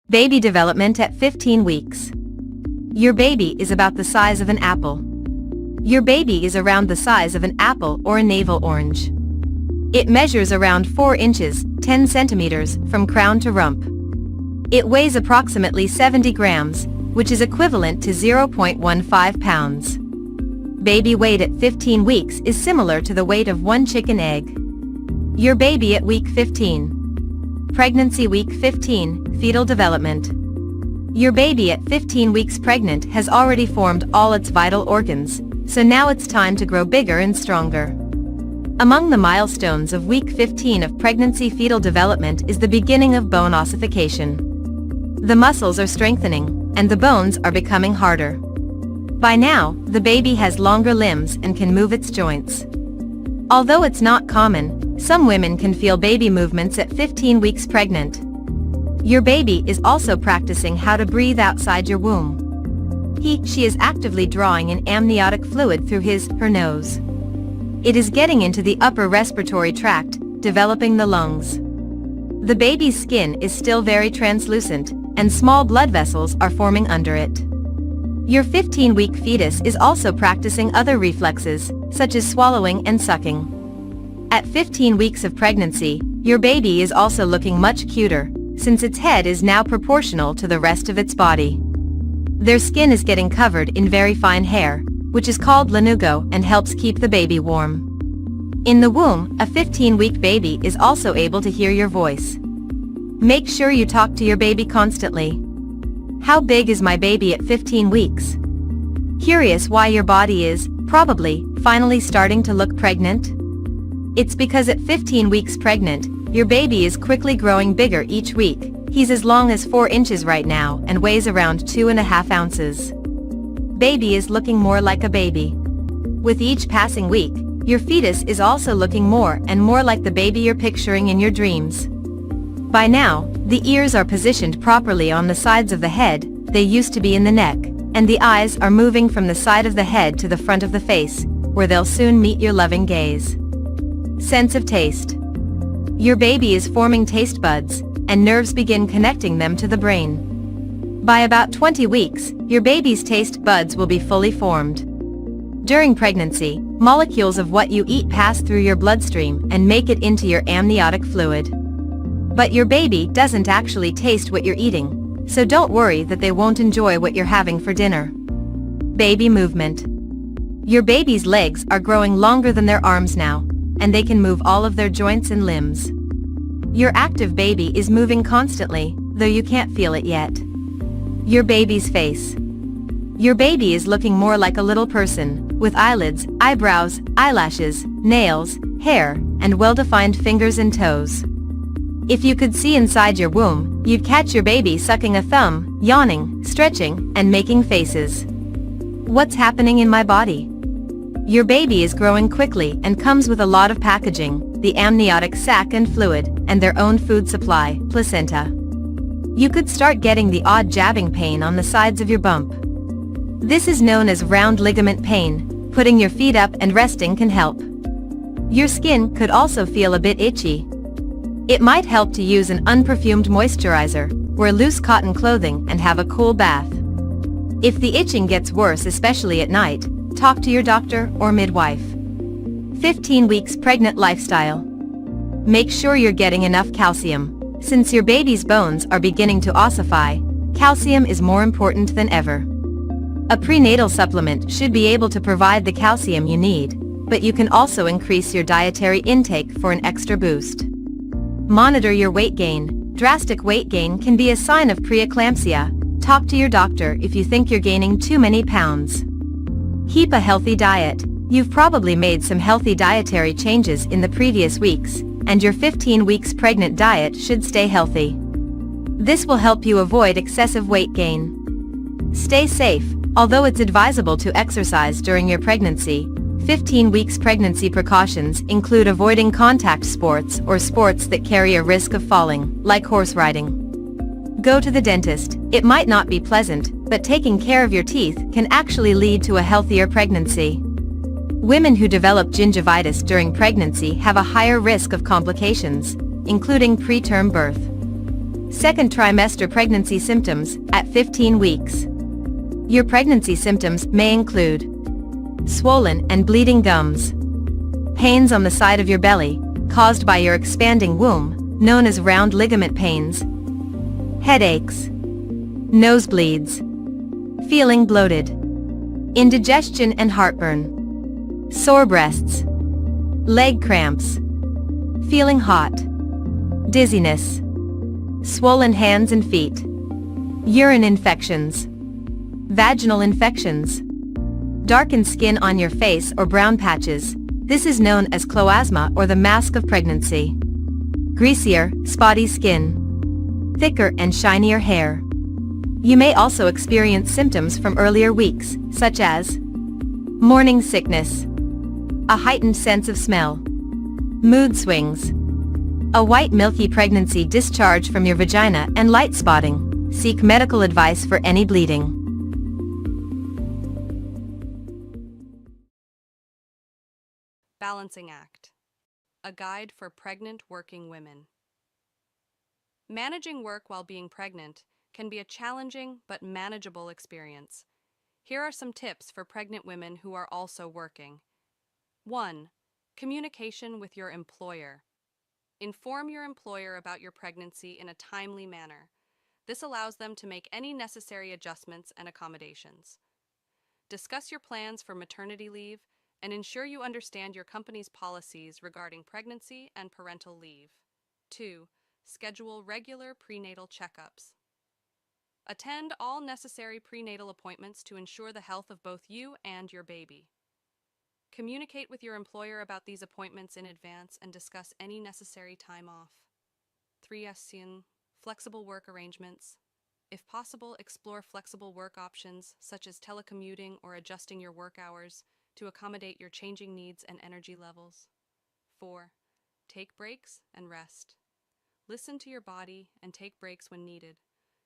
Baby development at 15 weeks. Your baby is about the size of an apple. Your baby is around the size of an apple or a navel orange. It measures around 4 inches, 10 centimeters, from crown to rump. It weighs approximately 70 grams, which is equivalent to 0.15 pounds. Baby weight at 15 weeks is similar to the weight of one chicken egg. Your baby at week 15. Pregnancy week 15, fetal development. Your baby at 15 weeks pregnant has already formed all its vital organs, so now it's time to grow bigger and stronger. Among the milestones of week 15 of pregnancy fetal development is the beginning of bone ossification. The muscles are strengthening, and the bones are becoming harder. By now, the baby has longer limbs and can move its joints. Although it's not common, some women can feel baby movements at 15 weeks pregnant. Your baby is also practicing how to breathe outside your womb. She is actively drawing in amniotic fluid through her nose. It is getting into the upper respiratory tract, developing the lungs. The baby's skin is still very translucent, and small blood vessels are forming under it. Your 15-week fetus is also practicing other reflexes, such as swallowing and sucking. At 15 weeks of pregnancy, your baby is also looking much cuter, since its head is now proportional to the rest of its body. Their skin is getting covered in very fine hair, which is called lanugo and helps keep the baby warm. In the womb, a 15-week baby is also able to hear your voice. Make sure you talk to your baby constantly. How big is my baby at 15 weeks? Curious why your body is, probably, finally starting to look pregnant? It's because at 15 weeks pregnant, your baby is quickly growing bigger each week. He's as long as 4 inches right now and weighs around 2.5 ounces. Baby is looking more like a baby. With each passing week, your fetus is also looking more and more like the baby you're picturing in your dreams. By now, the ears are positioned properly on the sides of the head, they used to be in the neck, and the eyes are moving from the side of the head to the front of the face, where they'll soon meet your loving gaze. Sense of taste. Your baby is forming taste buds, and nerves begin connecting them to the brain. By about 20 weeks, your baby's taste buds will be fully formed. During pregnancy, molecules of what you eat pass through your bloodstream and make it into your amniotic fluid. But your baby doesn't actually taste what you're eating, so don't worry that they won't enjoy what you're having for dinner. Baby movement. Your baby's legs are growing longer than their arms now, and they can move all of their joints and limbs. Your active baby is moving constantly, though you can't feel it yet. Your baby's face. Your baby is looking more like a little person, with eyelids, eyebrows, eyelashes, nails, hair, and well-defined fingers and toes. If you could see inside your womb, you'd catch your baby sucking a thumb, yawning, stretching, and making faces. What's happening in my body? Your baby is growing quickly and comes with a lot of packaging, the amniotic sac and fluid, and their own food supply, placenta. You could start getting the odd jabbing pain on the sides of your bump. This is known as round ligament pain. Putting your feet up and resting can help. Your skin could also feel a bit itchy. It might help to use an unperfumed moisturizer, wear loose cotton clothing, and have a cool bath. If the itching gets worse, especially at night, talk to your doctor or midwife. 15 weeks pregnant lifestyle. Make sure you're getting enough calcium. Since your baby's bones are beginning to ossify, calcium is more important than ever. A prenatal supplement should be able to provide the calcium you need, but you can also increase your dietary intake for an extra boost. Monitor your weight gain. Drastic weight gain can be a sign of preeclampsia. Talk to your doctor if you think you're gaining too many pounds. Keep a healthy diet. You've probably made some healthy dietary changes in the previous weeks, and your 15 weeks pregnant diet should stay healthy. This will help you avoid excessive weight gain. Stay safe. Although it's advisable to exercise during your pregnancy, 15 weeks pregnancy precautions include avoiding contact sports or sports that carry a risk of falling, like horse riding. Go to the dentist. It might not be pleasant, but taking care of your teeth can actually lead to a healthier pregnancy. Women who develop gingivitis during pregnancy have a higher risk of complications, including preterm birth. Second trimester pregnancy symptoms at 15 weeks. Your pregnancy symptoms may include swollen and bleeding gums, pains on the side of your belly, caused by your expanding womb, known as round ligament pains, headaches, nosebleeds, feeling bloated, indigestion and heartburn, sore breasts, leg cramps, feeling hot, dizziness, swollen hands and feet, urine infections, vaginal infections, darkened skin on your face or brown patches. This is known as cloasma or the mask of pregnancy. Greasier, spotty skin, thicker and shinier hair. You may also experience symptoms from earlier weeks, such as morning sickness, a heightened sense of smell, mood swings, a white milky pregnancy discharge from your vagina and light spotting. Seek medical advice for any bleeding. Balancing act. A guide for pregnant working women. Managing work while being pregnant can be a challenging but manageable experience. Here are some tips for pregnant women who are also working. 1. Communication with your employer. Inform your employer about your pregnancy in a timely manner. This allows them to make any necessary adjustments and accommodations. Discuss your plans for maternity leave and ensure you understand your company's policies regarding pregnancy and parental leave. 2. Schedule regular prenatal checkups. Attend all necessary prenatal appointments to ensure the health of both you and your baby. Communicate with your employer about these appointments in advance and discuss any necessary time off. 3. Flexible work arrangements. If possible, explore flexible work options such as telecommuting or adjusting your work hours to accommodate your changing needs and energy levels. 4. Take breaks and rest. Listen to your body and take breaks when needed.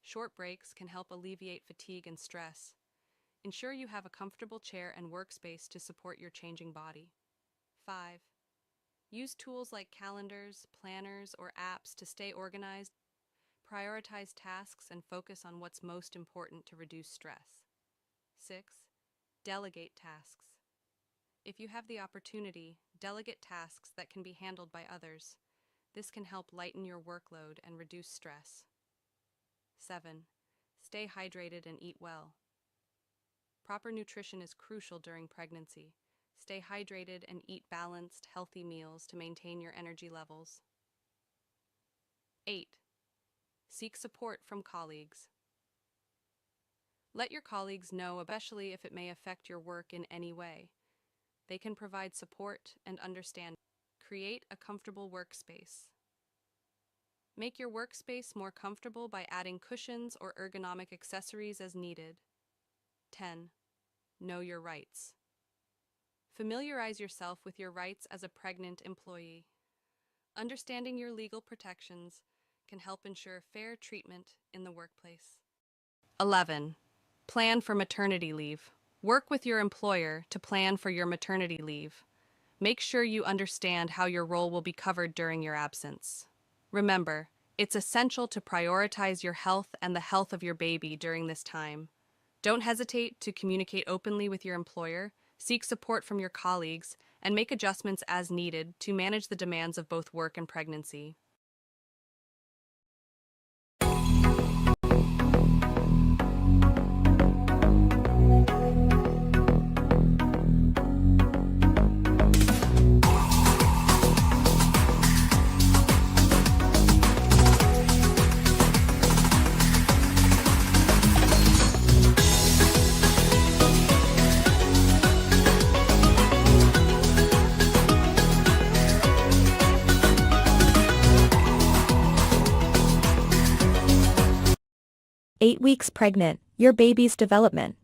Short breaks can help alleviate fatigue and stress. Ensure you have a comfortable chair and workspace to support your changing body. 5. Use tools like calendars, planners, or apps to stay organized. Prioritize tasks and focus on what's most important to reduce stress. 6. Delegate tasks. If you have the opportunity, delegate tasks that can be handled by others. This can help lighten your workload and reduce stress. 7. Stay hydrated and eat well. Proper nutrition is crucial during pregnancy. Stay hydrated and eat balanced, healthy meals to maintain your energy levels. 8. Seek support from colleagues. Let your colleagues know, especially if it may affect your work in any way. They can provide support and understanding. Create a comfortable workspace. Make your workspace more comfortable by adding cushions or ergonomic accessories as needed. 10. Know your rights. Familiarize yourself with your rights as a pregnant employee. Understanding your legal protections can help ensure fair treatment in the workplace. 11. Plan for maternity leave. Work with your employer to plan for your maternity leave. Make sure you understand how your role will be covered during your absence. Remember, it's essential to prioritize your health and the health of your baby during this time. Don't hesitate to communicate openly with your employer, seek support from your colleagues, and make adjustments as needed to manage the demands of both work and pregnancy. Eight weeks pregnant, your baby's development.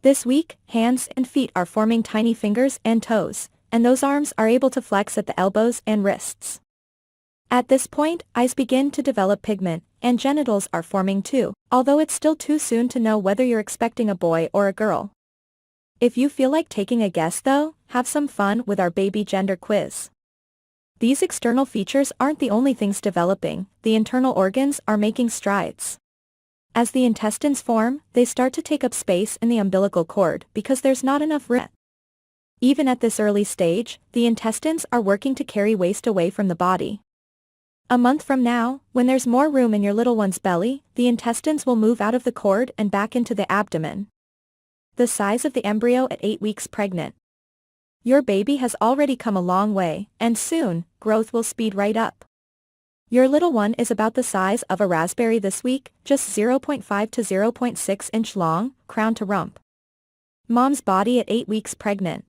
This week, hands and feet are forming tiny fingers and toes, and those arms are able to flex at the elbows and wrists. At this point, eyes begin to develop pigment, and genitals are forming too, although it's still too soon to know whether you're expecting a boy or a girl. If you feel like taking a guess though, have some fun with our baby gender quiz. These external features aren't the only things developing, the internal organs are making strides. As the intestines form, they start to take up space in the umbilical cord because there's not enough room. Even at this early stage, the intestines are working to carry waste away from the body. A month from now, when there's more room in your little one's belly, the intestines will move out of the cord and back into the abdomen. The size of the embryo at 8 weeks pregnant. Your baby has already come a long way, and soon, growth will speed right up. Your little one is about the size of a raspberry this week, just 0.5 to 0.6 inch long, crown to rump. Mom's body at 8 weeks pregnant.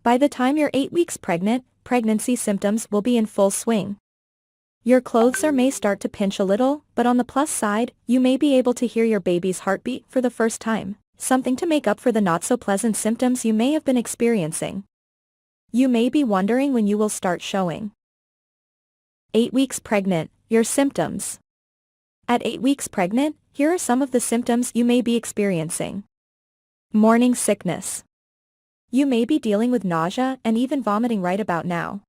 By the time you're 8 weeks pregnant, pregnancy symptoms will be in full swing. Your clothes may start to pinch a little, but on the plus side, you may be able to hear your baby's heartbeat for the first time, something to make up for the not-so-pleasant symptoms you may have been experiencing. You may be wondering when you will start showing. 8 weeks pregnant, your symptoms. At 8 weeks pregnant, here are some of the symptoms you may be experiencing. Morning sickness. You may be dealing with nausea and even vomiting right about now.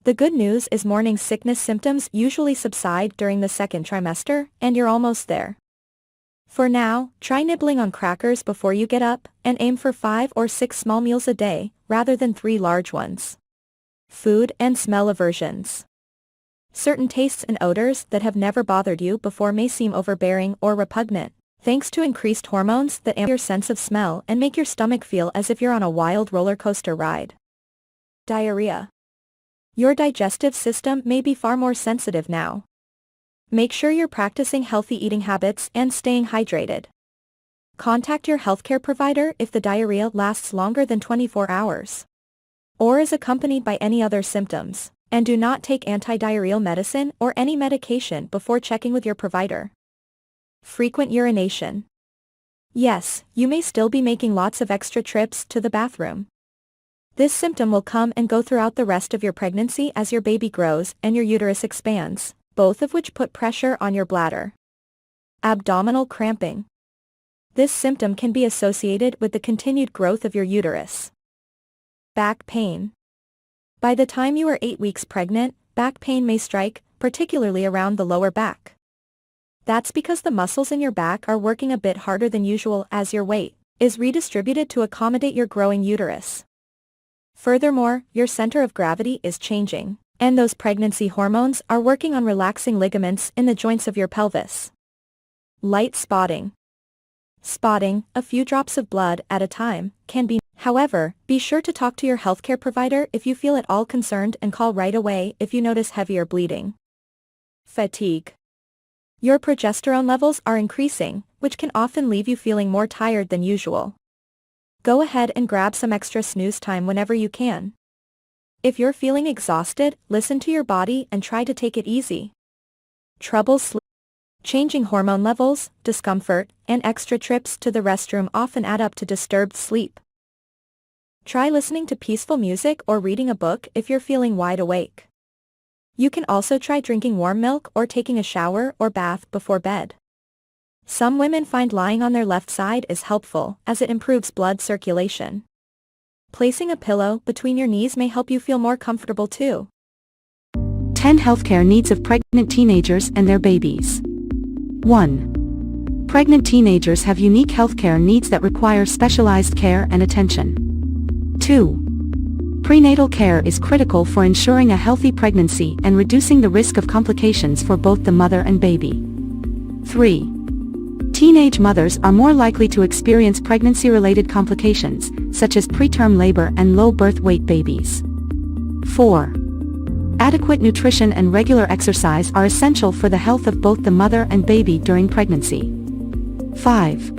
The good news is morning sickness symptoms usually subside during the second trimester, and you're almost there. For now, try nibbling on crackers before you get up, and aim for 5 or 6 small meals a day, rather than 3 large ones. Food and smell aversions. Certain tastes and odors that have never bothered you before may seem overbearing or repugnant, thanks to increased hormones that amp your sense of smell and make your stomach feel as if you're on a wild roller coaster ride. Diarrhea. Your digestive system may be far more sensitive now. Make sure you're practicing healthy eating habits and staying hydrated. Contact your healthcare provider if the diarrhea lasts longer than 24 hours. Or is accompanied by any other symptoms, and do not take anti-diarrheal medicine or any medication before checking with your provider. Frequent urination. Yes, you may still be making lots of extra trips to the bathroom. This symptom will come and go throughout the rest of your pregnancy as your baby grows and your uterus expands, both of which put pressure on your bladder. Abdominal cramping. This symptom can be associated with the continued growth of your uterus. Back pain. By the time you are 8 weeks pregnant, back pain may strike, particularly around the lower back. That's because the muscles in your back are working a bit harder than usual as your weight is redistributed to accommodate your growing uterus. Furthermore, your center of gravity is changing, and those pregnancy hormones are working on relaxing ligaments in the joints of your pelvis. Light spotting. Spotting, a few drops of blood at a time, can be. However, be sure to talk to your healthcare provider if you feel at all concerned and call right away if you notice heavier bleeding. Fatigue. Your progesterone levels are increasing, which can often leave you feeling more tired than usual. Go ahead and grab some extra snooze time whenever you can. If you're feeling exhausted, listen to your body and try to take it easy. Trouble sleep. Changing hormone levels, discomfort, and extra trips to the restroom often add up to disturbed sleep. Try listening to peaceful music or reading a book if you're feeling wide awake. You can also try drinking warm milk or taking a shower or bath before bed. Some women find lying on their left side is helpful as it improves blood circulation. Placing a pillow between your knees may help you feel more comfortable too. 10 healthcare needs of pregnant teenagers and their babies. 1. Pregnant teenagers have unique healthcare needs that require specialized care and attention. 2. Prenatal care is critical for ensuring a healthy pregnancy and reducing the risk of complications for both the mother and baby. 3. Teenage mothers are more likely to experience pregnancy-related complications, such as preterm labor and low birth weight babies. 4. Adequate nutrition and regular exercise are essential for the health of both the mother and baby during pregnancy. 5.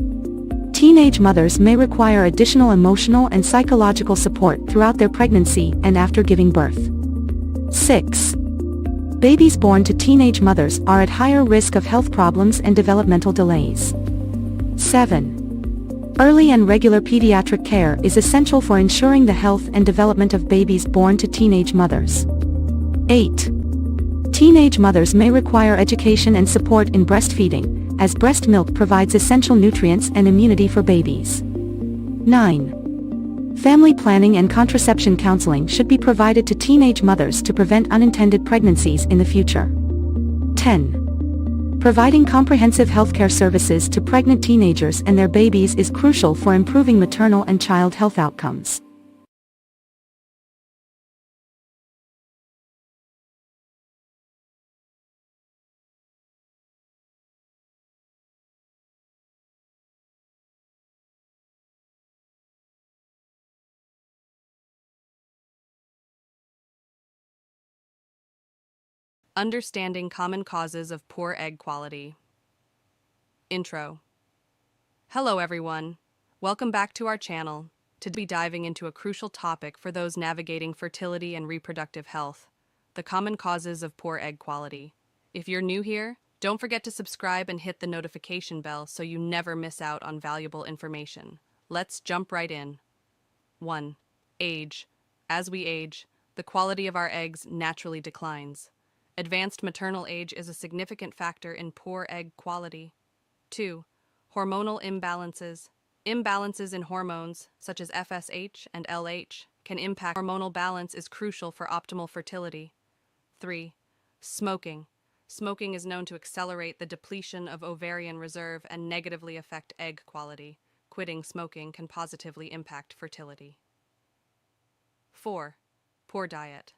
Teenage mothers may require additional emotional and psychological support throughout their pregnancy and after giving birth. 6. Babies born to teenage mothers are at higher risk of health problems and developmental delays. 7. Early and regular pediatric care is essential for ensuring the health and development of babies born to teenage mothers. 8. Teenage mothers may require education and support in breastfeeding, as breast milk provides essential nutrients and immunity for babies. 9. Family planning and contraception counseling should be provided to teenage mothers to prevent unintended pregnancies in the future. 10. Providing comprehensive healthcare services to pregnant teenagers and their babies is crucial for improving maternal and child health outcomes. Understanding common causes of poor egg quality. Intro. Hello everyone. Welcome back to our channel. Today we'll be diving into a crucial topic for those navigating fertility and reproductive health, the common causes of poor egg quality. If you're new here, don't forget to subscribe and hit the notification bell so you never miss out on valuable information. Let's jump right in. 1. Age. As we age, the quality of our eggs naturally declines. Advanced maternal age is a significant factor in poor egg quality. 2. Hormonal imbalances. Imbalances in hormones, such as FSH and LH, can impact hormonal balance is crucial for optimal fertility. 3. Smoking. Smoking is known to accelerate the depletion of ovarian reserve and negatively affect egg quality. Quitting smoking can positively impact fertility. 4. Poor diet.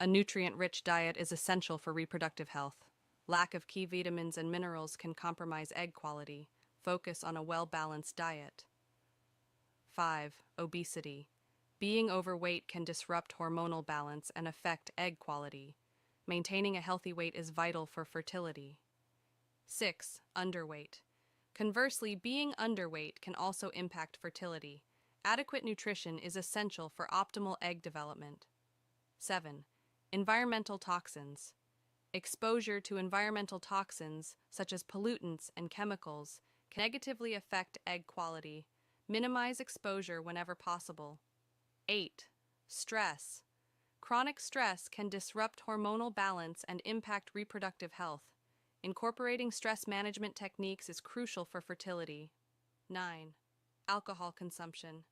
A nutrient-rich diet is essential for reproductive health. Lack of key vitamins and minerals can compromise egg quality. Focus on a well-balanced diet. 5. Obesity. Being overweight can disrupt hormonal balance and affect egg quality. Maintaining a healthy weight is vital for fertility. 6. Underweight. Conversely, being underweight can also impact fertility. Adequate nutrition is essential for optimal egg development. 7. Environmental toxins. Exposure to environmental toxins, such as pollutants and chemicals, can negatively affect egg quality. Minimize exposure whenever possible. 8. Stress. Chronic stress can disrupt hormonal balance and impact reproductive health. Incorporating stress management techniques is crucial for fertility. 9. Alcohol consumption.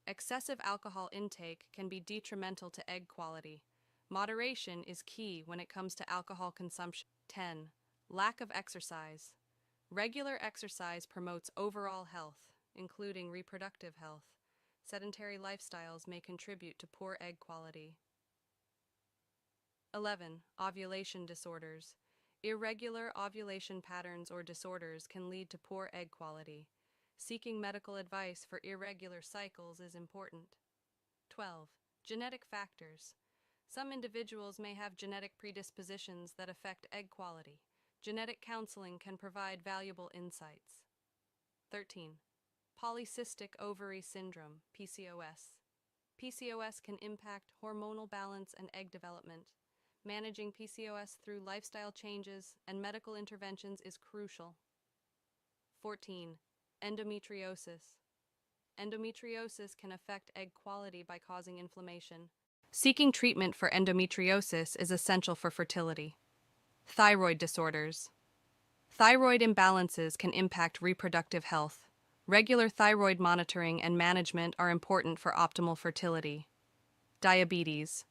Excessive alcohol intake can be detrimental to egg quality. Moderation is key when it comes to alcohol consumption. 10. Lack of exercise. Regular exercise promotes overall health, including reproductive health. Sedentary lifestyles may contribute to poor egg quality. 11. Ovulation disorders. Irregular ovulation patterns or disorders can lead to poor egg quality. Seeking medical advice for irregular cycles is important. 12. Genetic factors. Some individuals may have genetic predispositions that affect egg quality. Genetic counseling can provide valuable insights. 13. Polycystic ovary syndrome, PCOS. PCOS can impact hormonal balance and egg development. Managing PCOS through lifestyle changes and medical interventions is crucial. 14. Endometriosis. Endometriosis can affect egg quality by causing inflammation. Seeking treatment for endometriosis is essential for fertility. Thyroid disorders. Thyroid imbalances can impact reproductive health. Regular thyroid monitoring and management are important for optimal fertility. Diabetes.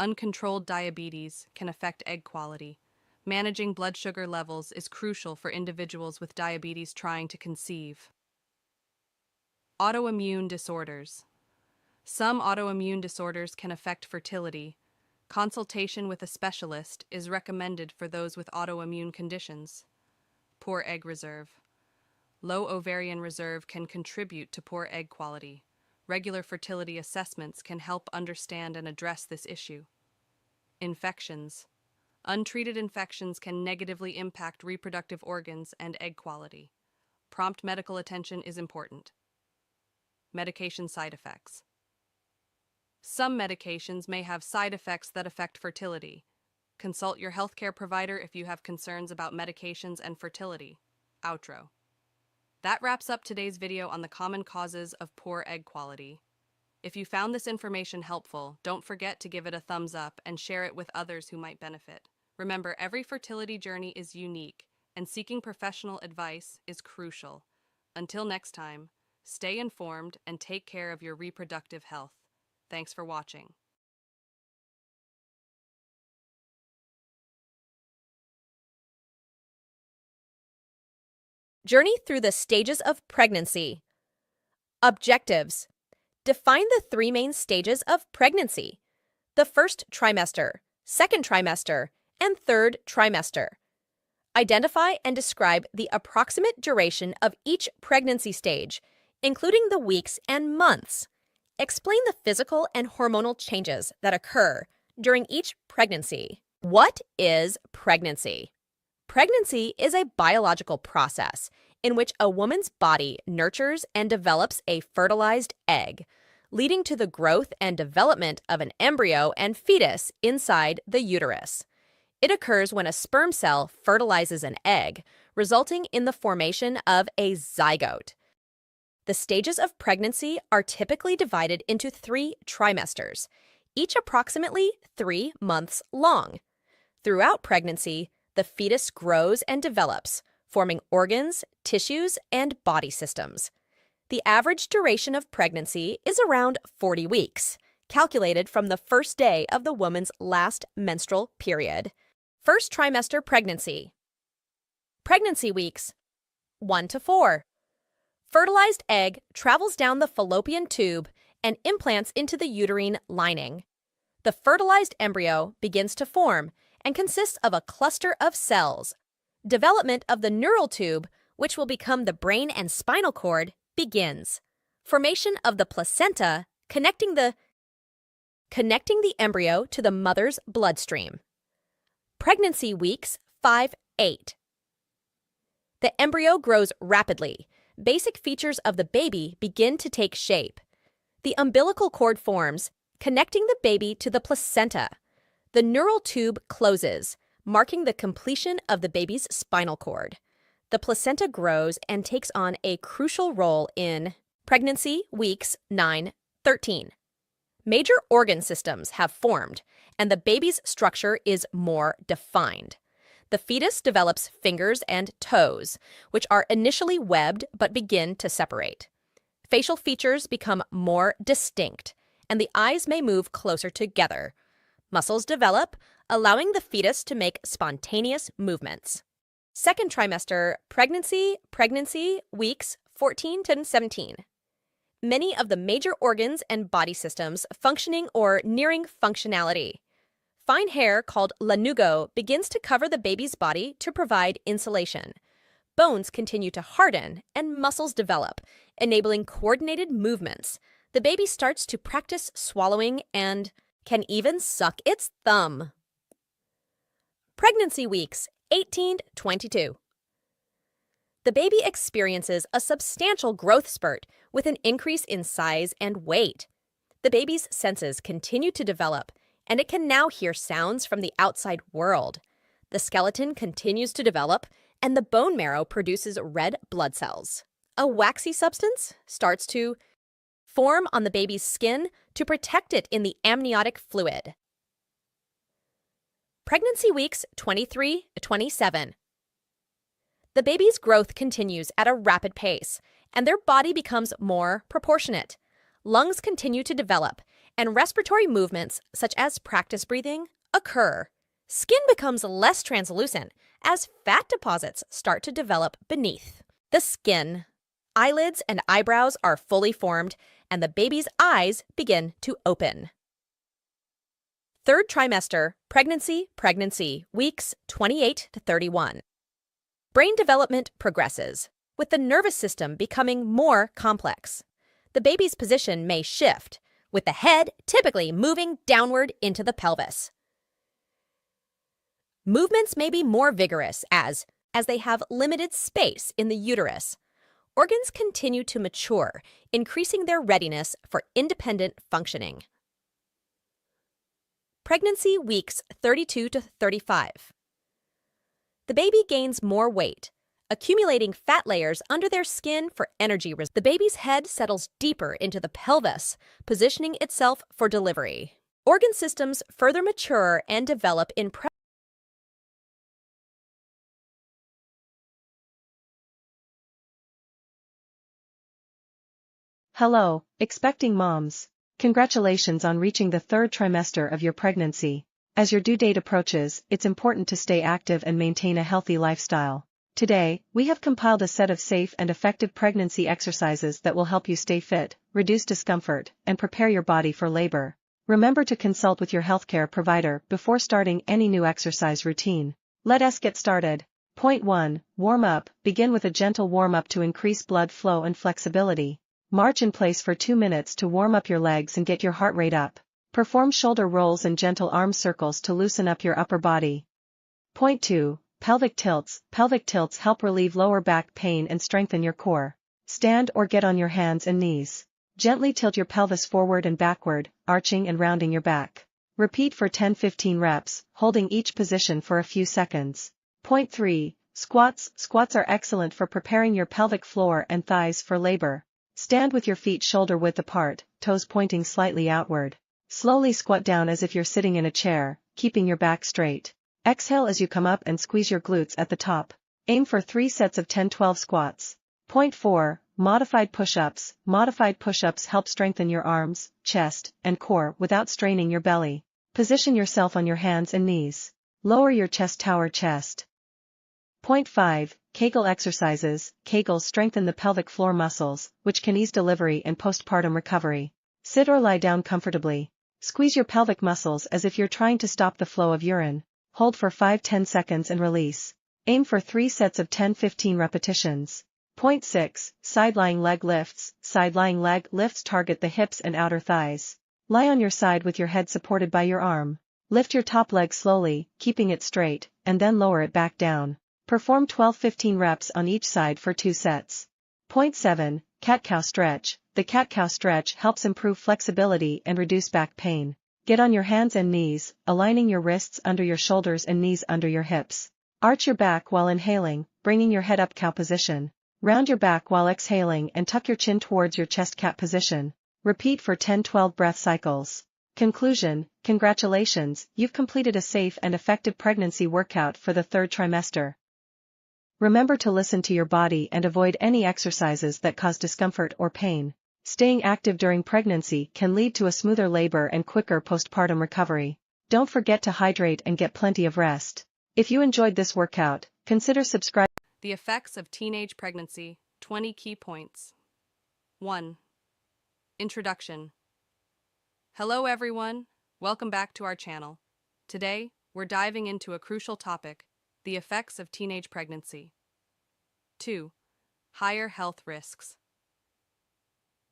Uncontrolled diabetes can affect egg quality. Managing blood sugar levels is crucial for individuals with diabetes trying to conceive. Autoimmune disorders. Some autoimmune disorders can affect fertility. Consultation with a specialist is recommended for those with autoimmune conditions. Poor egg reserve. Low ovarian reserve can contribute to poor egg quality. Regular fertility assessments can help understand and address this issue. Infections. Untreated infections can negatively impact reproductive organs and egg quality. Prompt medical attention is important. Medication side effects. Some medications may have side effects that affect fertility. Consult your healthcare provider if you have concerns about medications and fertility. Outro. That wraps up today's video on the common causes of poor egg quality. If you found this information helpful, don't forget to give it a thumbs up and share it with others who might benefit. Remember, every fertility journey is unique, and seeking professional advice is crucial. Until next time, Stay informed and take care of your reproductive health. Thanks for watching. Journey through the stages of pregnancy. Objectives. Define the 3 main stages of pregnancy: the first trimester, second trimester, and third trimester. Identify and describe the approximate duration of each pregnancy stage, including the weeks and months. Explain the physical and hormonal changes that occur during each pregnancy. What is pregnancy? Pregnancy is a biological process in which a woman's body nurtures and develops a fertilized egg, leading to the growth and development of an embryo and fetus inside the uterus. It occurs when a sperm cell fertilizes an egg, resulting in the formation of a zygote. The stages of pregnancy are typically divided into 3 trimesters, each approximately 3 months long. Throughout pregnancy, the fetus grows and develops, forming organs, tissues, and body systems. The average duration of pregnancy is around 40 weeks, calculated from the first day of the woman's last menstrual period. First trimester pregnancy. Pregnancy weeks 1 to 4. Fertilized egg travels down the fallopian tube and implants into the uterine lining. The fertilized embryo begins to form and consists of a cluster of cells. Development of the neural tube, which will become the brain and spinal cord, begins. Formation of the placenta connecting the embryo to the mother's bloodstream. Pregnancy weeks 5-8. The embryo grows rapidly. Basic features of the baby begin to take shape. The umbilical cord forms, connecting the baby to the placenta. The neural tube closes, marking the completion of the baby's spinal cord. The placenta grows and takes on a crucial role in pregnancy weeks 9-13. Major organ systems have formed, and the baby's structure is more defined. The fetus develops fingers and toes, which are initially webbed but begin to separate. Facial features become more distinct, and the eyes may move closer together. Muscles develop, allowing the fetus to make spontaneous movements. Second trimester pregnancy weeks 14-17. Many of the major organs and body systems functioning or nearing functionality. Fine hair called lanugo begins to cover the baby's body to provide insulation. Bones continue to harden and muscles develop, enabling coordinated movements. The baby starts to practice swallowing and can even suck its thumb. Pregnancy weeks 18-22. The baby experiences a substantial growth spurt with an increase in size and weight. The baby's senses continue to develop, and it can now hear sounds from the outside world. The skeleton continues to develop, and the bone marrow produces red blood cells. A waxy substance starts to form on the baby's skin to protect it in the amniotic fluid. Pregnancy weeks 23-27. The baby's growth continues at a rapid pace, and their body becomes more proportionate. Lungs continue to develop, and respiratory movements, such as practice breathing, occur. Skin becomes less translucent as fat deposits start to develop beneath the skin. Eyelids and eyebrows are fully formed, and the baby's eyes begin to open. Third trimester pregnancy weeks 28-31. Brain development progresses, with the nervous system becoming more complex. The baby's position may shift, with the head typically moving downward into the pelvis. Movements may be more vigorous as they have limited space in the uterus. Organs continue to mature, increasing their readiness for independent functioning. Pregnancy weeks 32-35. The baby gains more weight, accumulating fat layers under their skin for energy. The baby's head settles deeper into the pelvis, positioning itself for delivery. Organ systems further mature and develop in Hello, expecting moms. Congratulations on reaching the third trimester of your pregnancy. As your due date approaches, it's important to stay active and maintain a healthy lifestyle. Today, we have compiled a set of safe and effective pregnancy exercises that will help you stay fit, reduce discomfort, and prepare your body for labor. Remember to consult with your healthcare provider before starting any new exercise routine. Let us get started. Point 1. Warm up. Begin with a gentle warm-up to increase blood flow and flexibility. March in place for 2 minutes to warm up your legs and get your heart rate up. Perform shoulder rolls and gentle arm circles to loosen up your upper body. Point 2. Pelvic tilts. Pelvic tilts help relieve lower back pain and strengthen your core. Stand or get on your hands and knees. Gently tilt your pelvis forward and backward, arching and rounding your back. Repeat for 10-15 reps, holding each position for a few seconds. Point 3. Squats. Squats are excellent for preparing your pelvic floor and thighs for labor. Stand with your feet shoulder width apart, toes pointing slightly outward. Slowly squat down as if you're sitting in a chair, keeping your back straight. Exhale as you come up and squeeze your glutes at the top. Aim for 3 sets of 10-12 squats. Point 4. Modified push-ups. Modified push-ups help strengthen your arms, chest, and core without straining your belly. Position yourself on your hands and knees. Lower your chest, tower chest. Point 5. Kegel exercises. Kegels strengthen the pelvic floor muscles, which can ease delivery and postpartum recovery. Sit or lie down comfortably. Squeeze your pelvic muscles as if you're trying to stop the flow of urine. Hold for 5-10 seconds and release. Aim for 3 sets of 10-15 repetitions. Point 6. Side-lying leg lifts. Side-lying leg lifts target the hips and outer thighs. Lie on your side with your head supported by your arm. Lift your top leg slowly, keeping it straight, and then lower it back down. Perform 12-15 reps on each side for 2 sets. Point 7. Cat-cow stretch. The cat-cow stretch helps improve flexibility and reduce back pain. Get on your hands and knees, aligning your wrists under your shoulders and knees under your hips. Arch your back while inhaling, bringing your head up cow position. Round your back while exhaling and tuck your chin towards your chest cat position. Repeat for 10-12 breath cycles. Conclusion. Congratulations, you've completed a safe and effective pregnancy workout for the third trimester. Remember to listen to your body and avoid any exercises that cause discomfort or pain. Staying active during pregnancy can lead to a smoother labor and quicker postpartum recovery. Don't forget to hydrate and get plenty of rest. If you enjoyed this workout, consider subscribing. The effects of teenage pregnancy, 20 key points. 1. Introduction. Hello everyone, welcome back to our channel. Today, we're diving into a crucial topic, the effects of teenage pregnancy. 2. Higher health risks.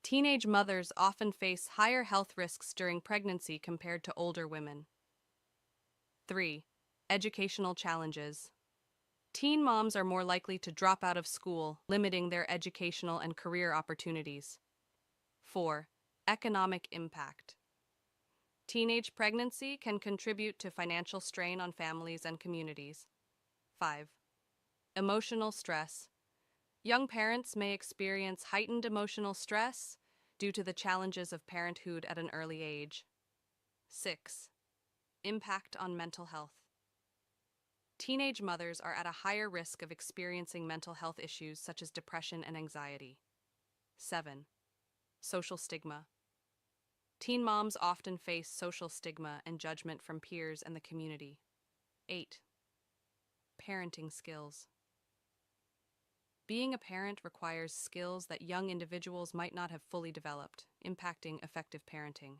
Teenage mothers often face higher health risks during pregnancy compared to older women. 3. Educational challenges. Teen moms are more likely to drop out of school, limiting their educational and career opportunities. 4. Economic impact. Teenage pregnancy can contribute to financial strain on families and communities. 5. Emotional stress. Young parents may experience heightened emotional stress due to the challenges of parenthood at an early age. 6. Impact on mental health. Teenage mothers are at a higher risk of experiencing mental health issues such as depression and anxiety. 7. Social stigma. Teen moms often face social stigma and judgment from peers and the community. 8. Parenting skills. Being a parent requires skills that young individuals might not have fully developed, impacting effective parenting.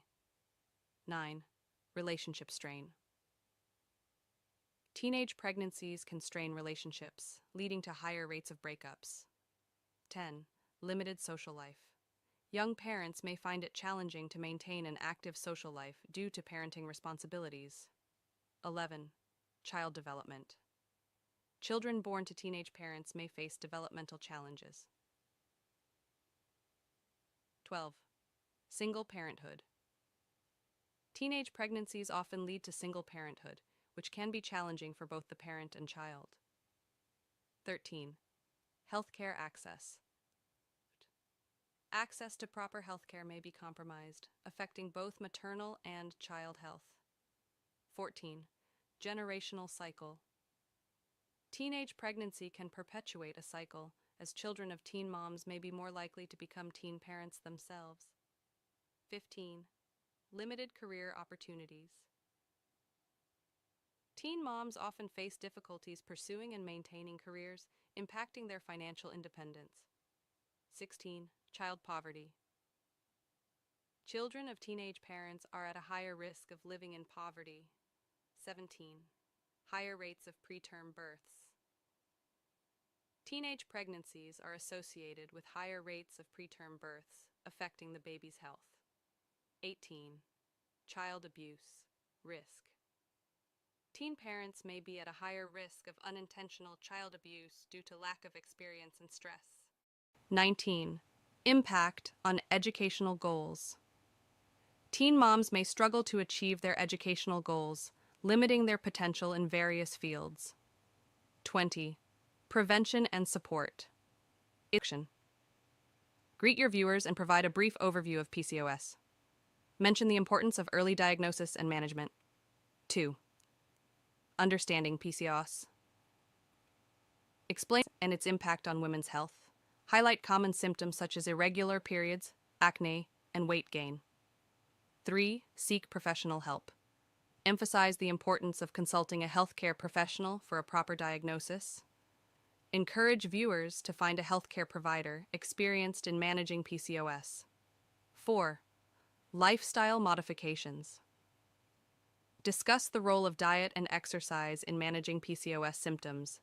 9. Relationship strain. Teenage pregnancies can strain relationships, leading to higher rates of breakups. 10. Limited social life. Young parents may find it challenging to maintain an active social life due to parenting responsibilities. 11. Child development. Children born to teenage parents may face developmental challenges. 12. Single parenthood. Teenage pregnancies often lead to single parenthood, which can be challenging for both the parent and child. 13. Healthcare access. Access to proper healthcare may be compromised, affecting both maternal and child health. 14. Generational cycle. Teenage pregnancy can perpetuate a cycle, as children of teen moms may be more likely to become teen parents themselves. 15. Limited career opportunities. Teen moms often face difficulties pursuing and maintaining careers, impacting their financial independence. 16. Child poverty. Children of teenage parents are at a higher risk of living in poverty. 17. Higher rates of preterm births. Teenage pregnancies are associated with higher rates of preterm births, affecting the baby's health. 18. Child abuse. Risk. Teen parents may be at a higher risk of unintentional child abuse due to lack of experience and stress. 19. Impact on educational goals. Teen moms may struggle to achieve their educational goals, limiting their potential in various fields. 20. Prevention and support. Action. Greet your viewers and provide a brief overview of PCOS. Mention the importance of early diagnosis and management. 2. Understanding PCOS. Explain and its impact on women's health. Highlight common symptoms such as irregular periods, acne, and weight gain. 3. Seek professional help. Emphasize the importance of consulting a healthcare professional for a proper diagnosis. Encourage viewers to find a healthcare provider experienced in managing PCOS. 4. Lifestyle modifications. Discuss the role of diet and exercise in managing PCOS symptoms.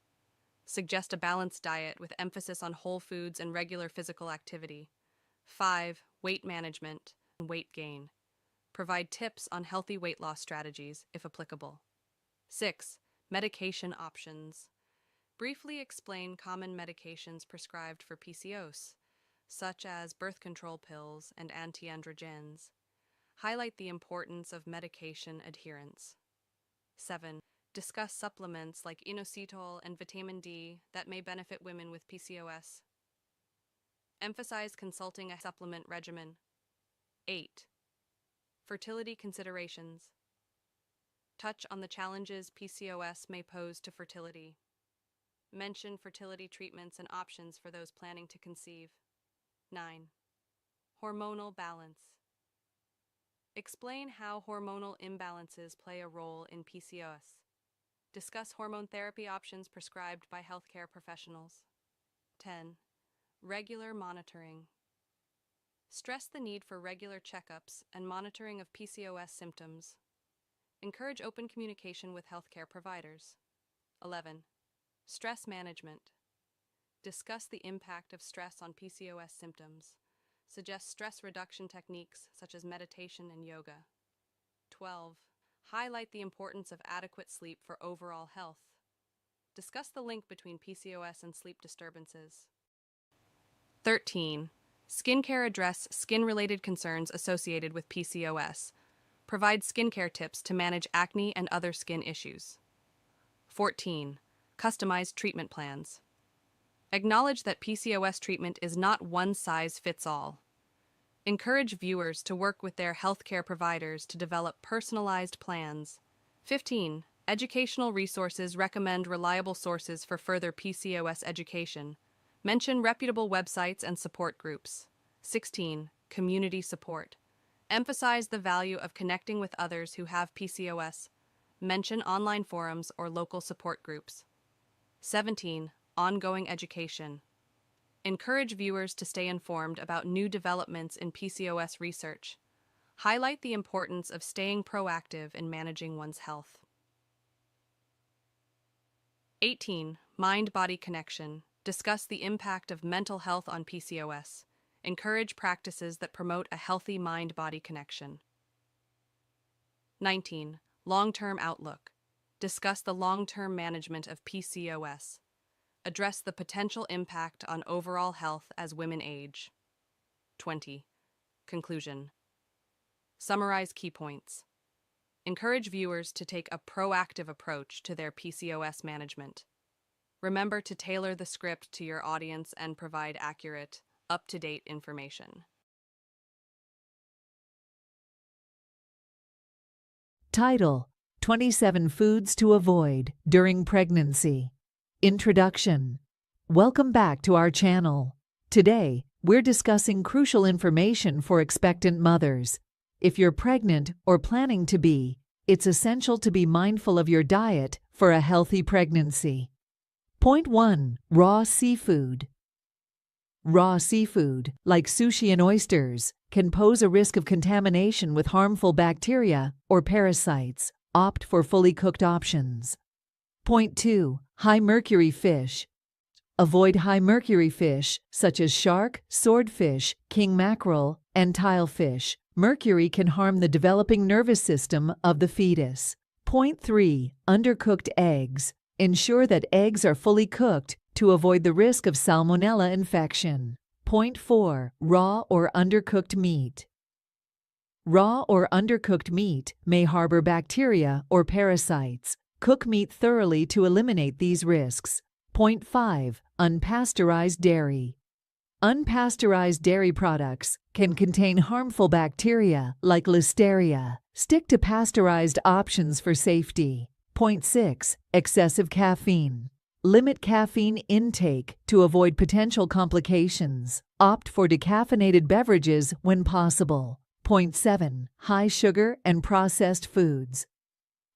Suggest a balanced diet with emphasis on whole foods and regular physical activity. 5. Weight management and weight gain. Provide tips on healthy weight loss strategies, if applicable. 6. Medication options. Briefly explain common medications prescribed for PCOS, such as birth control pills and anti-androgens. Highlight the importance of medication adherence. 7. Discuss supplements like inositol and vitamin D that may benefit women with PCOS. Emphasize consulting a supplement regimen. 8. Fertility considerations. Touch on the challenges PCOS may pose to fertility. Mention fertility treatments and options for those planning to conceive. 9. Hormonal balance. Explain how hormonal imbalances play a role in PCOS. Discuss hormone therapy options prescribed by healthcare professionals. 10. Regular monitoring. Stress the need for regular checkups and monitoring of PCOS symptoms. Encourage open communication with healthcare providers. 11. Stress management. Discuss the impact of stress on PCOS symptoms. Suggest stress reduction techniques such as meditation and yoga. 12. Highlight the importance of adequate sleep for overall health. Discuss the link between PCOS and sleep disturbances. 13. Skincare. Address skin-related concerns associated with PCOS. Provide skincare tips to manage acne and other skin issues. 14. Customized treatment plans. Acknowledge that PCOS treatment is not one size fits all. Encourage viewers to work with their healthcare providers to develop personalized plans. 15. Educational resources. Recommend reliable sources for further PCOS education. Mention reputable websites and support groups. 16. Community support. Emphasize the value of connecting with others who have PCOS. Mention online forums or local support groups. 17. Ongoing education. Encourage viewers to stay informed about new developments in PCOS research. Highlight the importance of staying proactive in managing one's health. 18. Mind-body connection. Discuss the impact of mental health on PCOS. Encourage practices that promote a healthy mind-body connection. 19. Long-term outlook. Discuss the long-term management of PCOS. Address the potential impact on overall health as women age. 20. Conclusion. Summarize key points. Encourage viewers to take a proactive approach to their PCOS management. Remember to tailor the script to your audience and provide accurate, up-to-date information. Title: 27 Foods to Avoid During Pregnancy. Introduction. Welcome back to our channel. Today, we're discussing crucial information for expectant mothers. If you're pregnant or planning to be, it's essential to be mindful of your diet for a healthy pregnancy. Point 1. Raw seafood. Raw seafood, like sushi and oysters, can pose a risk of contamination with harmful bacteria or parasites. Opt for fully cooked options. Point 2. High mercury fish. Avoid high mercury fish, such as shark, swordfish, king mackerel, and tilefish. Mercury can harm the developing nervous system of the fetus. Point 3. Undercooked eggs. Ensure that eggs are fully cooked to avoid the risk of salmonella infection. Point 4. Raw or undercooked meat. Raw or undercooked meat may harbor bacteria or parasites. Cook meat thoroughly to eliminate these risks. Point 5. Unpasteurized dairy. Unpasteurized dairy products can contain harmful bacteria like Listeria. Stick to pasteurized options for safety. Point 6. Excessive caffeine. Limit caffeine intake to avoid potential complications. Opt for decaffeinated beverages when possible. Point 7. High sugar and processed foods.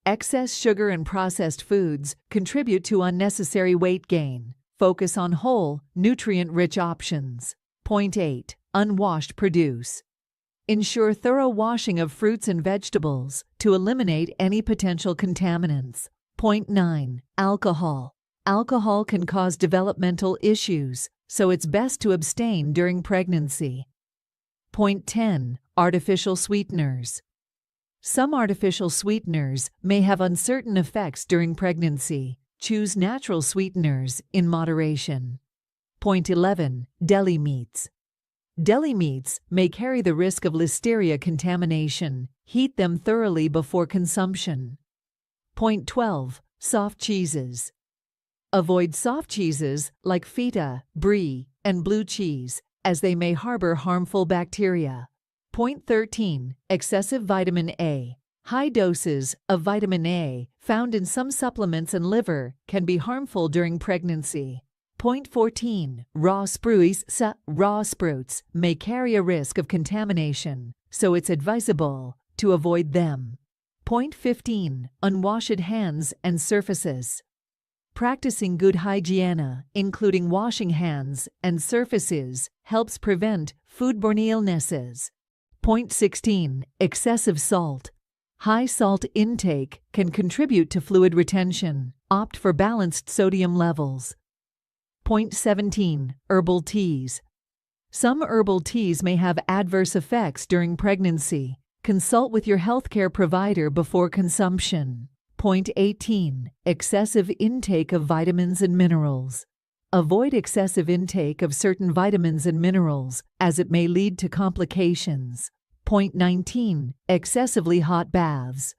Excess sugar and processed foods contribute to unnecessary weight gain. Focus on whole, nutrient-rich options. Point 8. Unwashed produce. Ensure thorough washing of fruits and vegetables to eliminate any potential contaminants. Point 9. Alcohol. Alcohol can cause developmental issues, so it's best to abstain during pregnancy. Point 10. Artificial sweeteners. Some artificial sweeteners may have uncertain effects during pregnancy. Choose natural sweeteners in moderation. Point 11. Deli meats. Deli meats may carry the risk of Listeria contamination. Heat them thoroughly before consumption. Point 12. Soft cheeses. Avoid soft cheeses like feta, brie, and blue cheese, as they may harbor harmful bacteria. Point 13. Excessive vitamin A. High doses of vitamin A found in some supplements and liver can be harmful during pregnancy. Point 14. Raw spruce. Raw sprouts may carry a risk of contamination, so it's advisable to avoid them. Point 15. Unwashed hands and surfaces. Practicing good hygiene, including washing hands and surfaces, helps prevent foodborne illnesses. Point 16. Excessive salt. High salt intake can contribute to fluid retention. Opt for balanced sodium levels. Point 17. Herbal teas. Some herbal teas may have adverse effects during pregnancy. Consult with your healthcare provider before consumption. Point 18. Excessive intake of vitamins and minerals. Avoid excessive intake of certain vitamins and minerals, as it may lead to complications. Point 19. Excessively hot baths.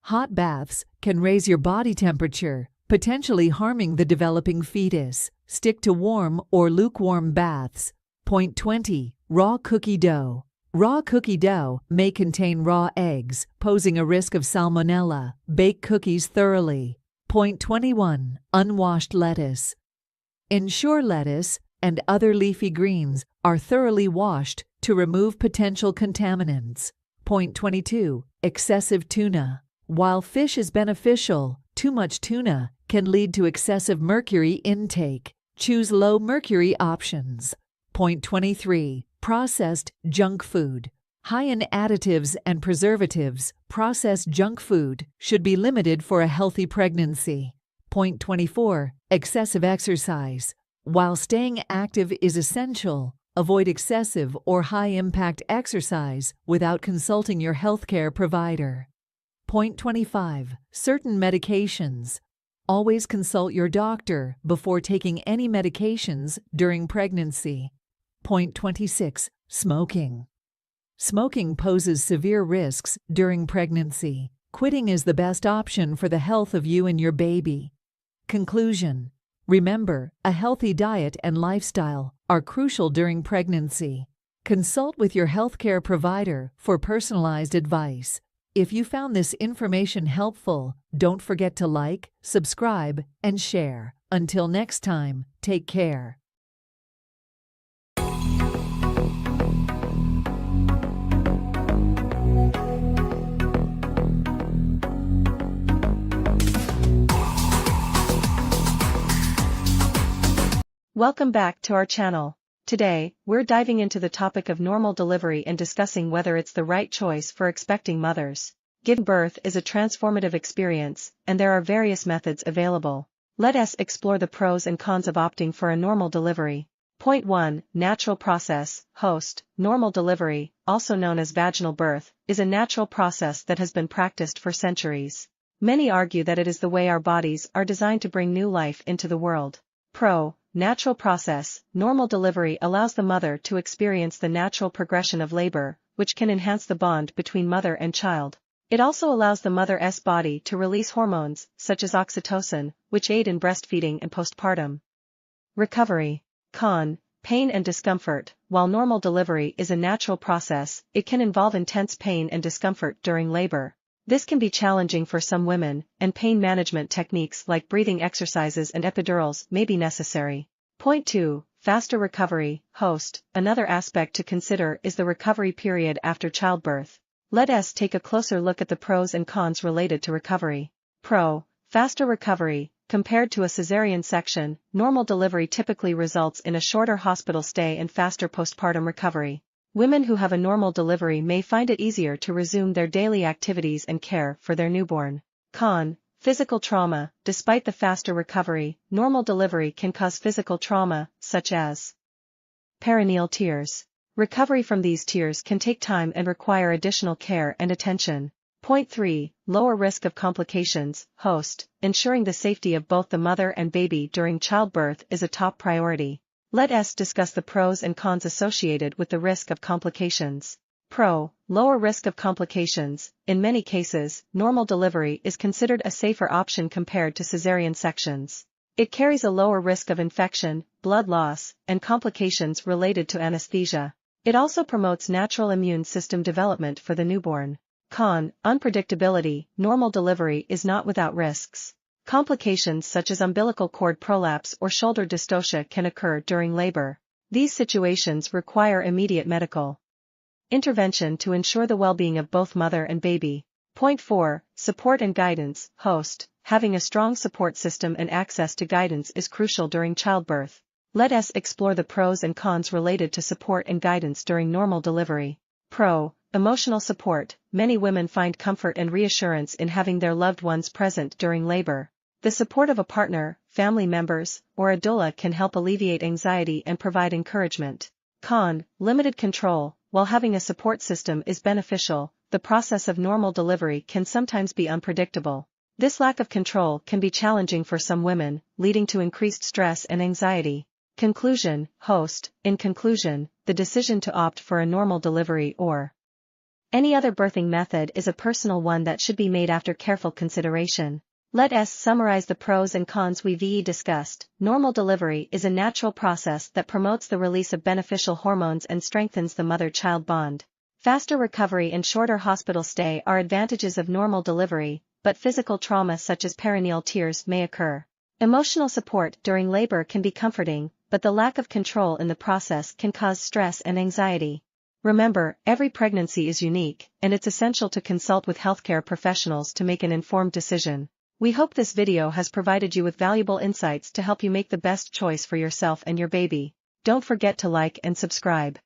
Hot baths can raise your body temperature, potentially harming the developing fetus. Stick to warm or lukewarm baths. Point 20. Raw cookie dough. Raw cookie dough may contain raw eggs, posing a risk of salmonella. Bake cookies thoroughly. Point 21. Unwashed lettuce. Ensure lettuce and other leafy greens are thoroughly washed to remove potential contaminants. Point 22. Excessive tuna. While fish is beneficial, too much tuna can lead to excessive mercury intake. Choose low mercury options. Point 23. Processed junk food. High in additives and preservatives, processed junk food should be limited for a healthy pregnancy. Point 24. Excessive exercise. While staying active is essential, avoid excessive or high-impact exercise without consulting your healthcare provider. Point 25. Certain medications. Always consult your doctor before taking any medications during pregnancy. Point 26. Smoking. Smoking poses severe risks during pregnancy. Quitting is the best option for the health of you and your baby. Conclusion. Remember, a healthy diet and lifestyle are crucial during pregnancy. Consult with your healthcare provider for personalized advice. If you found this information helpful, don't forget to like, subscribe, and share. Until next time, take care. Welcome back to our channel. Today, we're diving into the topic of normal delivery and discussing whether it's the right choice for expecting mothers. Giving birth is a transformative experience, and there are various methods available. Let us explore the pros and cons of opting for a normal delivery. Point 1. Natural process. Host. Normal delivery, also known as vaginal birth, is a natural process that has been practiced for centuries. Many argue that it is the way our bodies are designed to bring new life into the world. Pro. Natural process. Normal delivery allows the mother to experience the natural progression of labor, which can enhance the bond between mother and child. It also allows the mother's body to release hormones, such as oxytocin, which aid in breastfeeding and postpartum. Recovery. Con. Pain and discomfort. While normal delivery is a natural process, it can involve intense pain and discomfort during labor. This can be challenging for some women, and pain management techniques like breathing exercises and epidurals may be necessary. Point 2. Faster recovery. Host. Another aspect to consider is the recovery period after childbirth. Let us take a closer look at the pros and cons related to recovery. Pro. Faster recovery. Compared to a cesarean section, normal delivery typically results in a shorter hospital stay and faster postpartum recovery. Women who have a normal delivery may find it easier to resume their daily activities and care for their newborn. Con. Physical trauma. Despite the faster recovery, normal delivery can cause physical trauma, such as perineal tears. Recovery from these tears can take time and require additional care and attention. Point 3. Lower risk of complications. Host. Ensuring the safety of both the mother and baby during childbirth is a top priority. Let us discuss the pros and cons associated with the risk of complications. Pro. Lower risk of complications. In many cases, normal delivery is considered a safer option compared to cesarean sections. It carries a lower risk of infection, blood loss, and complications related to anesthesia. It also promotes natural immune system development for the newborn. Con. Unpredictability. Normal delivery is not without risks. Complications such as umbilical cord prolapse or shoulder dystocia can occur during labor. These situations require immediate medical intervention to ensure the well-being of both mother and baby. Point 4. Support and guidance. Host. Having a strong support system and access to guidance is crucial during childbirth. Let us explore the pros and cons related to support and guidance during normal delivery. Pro. Emotional support. Many women find comfort and reassurance in having their loved ones present during labor. The support of a partner, family members, or a doula can help alleviate anxiety and provide encouragement. Con. Limited control. While having a support system is beneficial, the process of normal delivery can sometimes be unpredictable. This lack of control can be challenging for some women, leading to increased stress and anxiety. Conclusion. Host. In conclusion, the decision to opt for a normal delivery or any other birthing method is a personal one that should be made after careful consideration. Let us summarize the pros and cons we've discussed. Normal delivery is a natural process that promotes the release of beneficial hormones and strengthens the mother-child bond. Faster recovery and shorter hospital stay are advantages of normal delivery, but physical trauma such as perineal tears may occur. Emotional support during labor can be comforting, but the lack of control in the process can cause stress and anxiety. Remember, every pregnancy is unique, and it's essential to consult with healthcare professionals to make an informed decision. We hope this video has provided you with valuable insights to help you make the best choice for yourself and your baby. Don't forget to like and subscribe.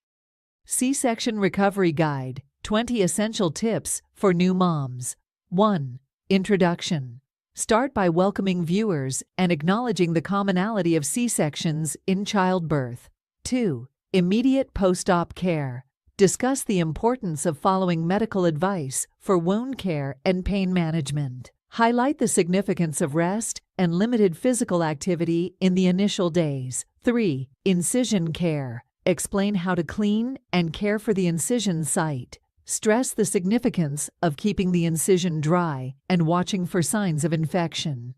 C-Section Recovery Guide, 20 Essential Tips for New Moms. 1. Introduction. Start by welcoming viewers and acknowledging the commonality of C-sections in childbirth. 2. Immediate post-op care. Discuss the importance of following medical advice for wound care and pain management. Highlight the significance of rest and limited physical activity in the initial days. 3. Incision care. Explain how to clean and care for the incision site. Stress the significance of keeping the incision dry and watching for signs of infection.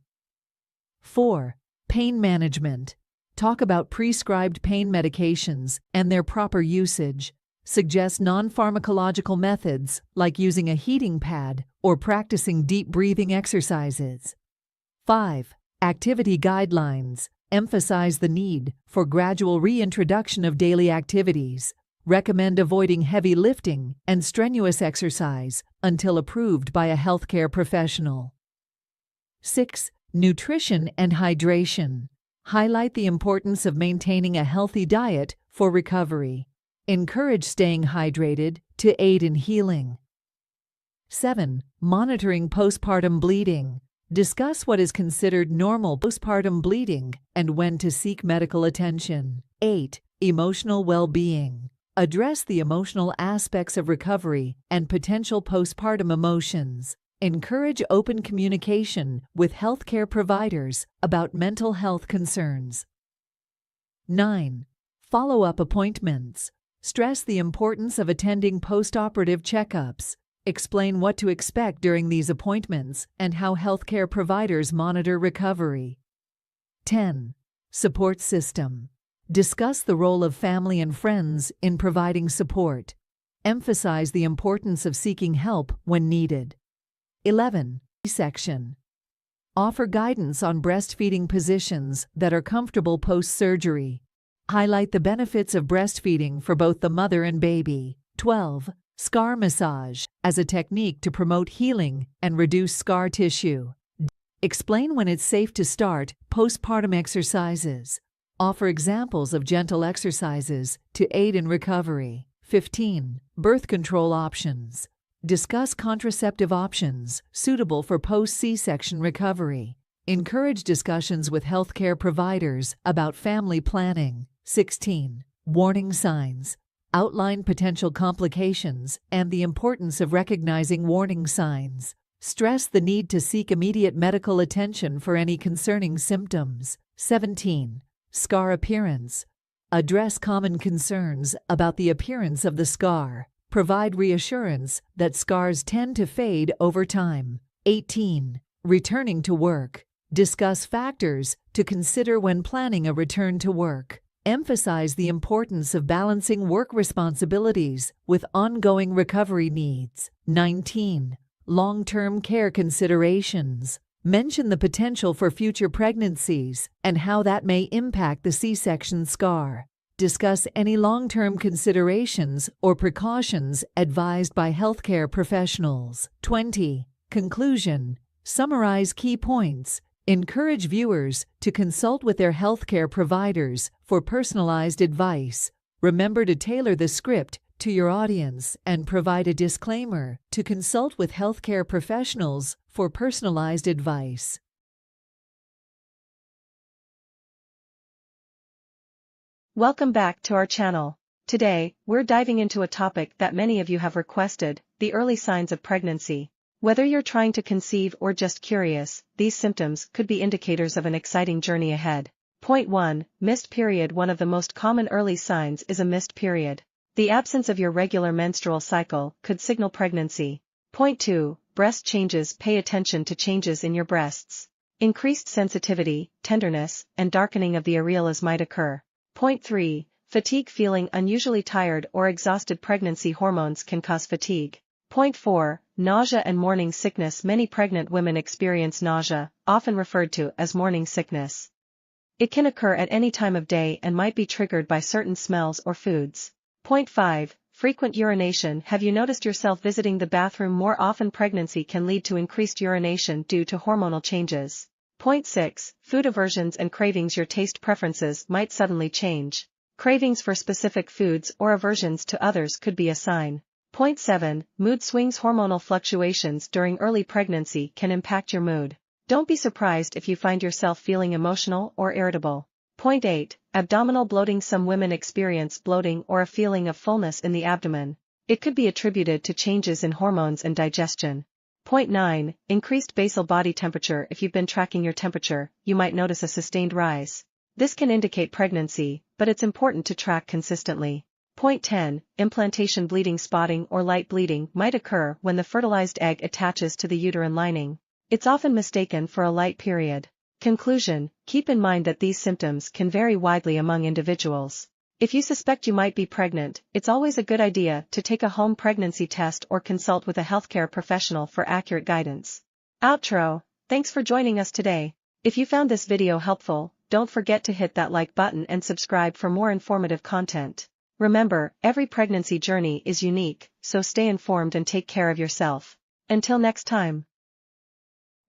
4. Pain management. Talk about prescribed pain medications and their proper usage. Suggest non-pharmacological methods like using a heating pad or practicing deep breathing exercises. 5. Activity guidelines emphasize the need for gradual reintroduction of daily activities. Recommend avoiding heavy lifting and strenuous exercise until approved by a healthcare professional. 6. Nutrition and hydration. Highlight the importance of maintaining a healthy diet for recovery. Encourage staying hydrated to aid in healing. 7. Monitoring postpartum bleeding. Discuss what is considered normal postpartum bleeding and when to seek medical attention. 8. Emotional well-being. Address the emotional aspects of recovery and potential postpartum emotions. Encourage open communication with healthcare providers about mental health concerns. 9. Follow-up appointments. Stress the importance of attending postoperative checkups. Explain what to expect during these appointments and how healthcare providers monitor recovery. 10. Support system. Discuss the role of family and friends in providing support. Emphasize the importance of seeking help when needed. 11. C-section. Offer guidance on breastfeeding positions that are comfortable post-surgery. Highlight the benefits of breastfeeding for both the mother and baby. 12. Scar massage as a technique to promote healing and reduce scar tissue. Explain when it's safe to start postpartum exercises. Offer examples of gentle exercises to aid in recovery. 15. Birth control options. Discuss contraceptive options suitable for post-C-section recovery. Encourage discussions with healthcare providers about family planning. 16. Warning signs. Outline potential complications and the importance of recognizing warning signs. Stress the need to seek immediate medical attention for any concerning symptoms. 17. Scar appearance. Address common concerns about the appearance of the scar. Provide reassurance that scars tend to fade over time. 18. Returning to work. Discuss factors to consider when planning a return to work. Emphasize the importance of balancing work responsibilities with ongoing recovery needs. 19. Long-term care considerations. Mention the potential for future pregnancies and how that may impact the C-section scar. Discuss any long-term considerations or precautions advised by healthcare professionals. 20. Conclusion. Summarize key points. Encourage viewers to consult with their healthcare providers for personalized advice. Remember to tailor the script to your audience and provide a disclaimer to consult with healthcare professionals for personalized advice. Welcome back to our channel. Today, we're diving into a topic that many of you have requested, the early signs of pregnancy. Whether you're trying to conceive or just curious, these symptoms could be indicators of an exciting journey ahead. Point 1. Missed period. One of the most common early signs is a missed period. The absence of your regular menstrual cycle could signal pregnancy. Point 2. Breast changes. Pay attention to changes in your breasts. Increased sensitivity, tenderness, and darkening of the areolas might occur. Point 3. Fatigue. Feeling unusually tired or exhausted. Pregnancy hormones can cause fatigue. Point 4. Nausea and morning sickness. Many pregnant women experience nausea, often referred to as morning sickness. It can occur at any time of day and might be triggered by certain smells or foods. Point 5. Frequent urination. Have you noticed yourself visiting the bathroom more often? Pregnancy can lead to increased urination due to hormonal changes. Point 6. Food aversions and cravings. Your taste preferences might suddenly change. Cravings for specific foods or aversions to others could be a sign. Point 7. Mood swings. Hormonal fluctuations during early pregnancy can impact your mood. Don't be surprised if you find yourself feeling emotional or irritable. Point 8. Abdominal bloating. Some women experience bloating or a feeling of fullness in the abdomen. It could be attributed to changes in hormones and digestion. Point 9. Increased basal body temperature. If you've been tracking your temperature, you might notice a sustained rise. This can indicate pregnancy, but it's important to track consistently. Point 10. Implantation. Bleeding. Spotting or light bleeding might occur when the fertilized egg attaches to the uterine lining. It's often mistaken for a light period. Conclusion. Keep in mind that these symptoms can vary widely among individuals. If you suspect you might be pregnant, it's always a good idea to take a home pregnancy test or consult with a healthcare professional for accurate guidance. Outro. Thanks for joining us today. If you found this video helpful, don't forget to hit that like button and subscribe for more informative content. Remember, every pregnancy journey is unique, so stay informed and take care of yourself. Until next time.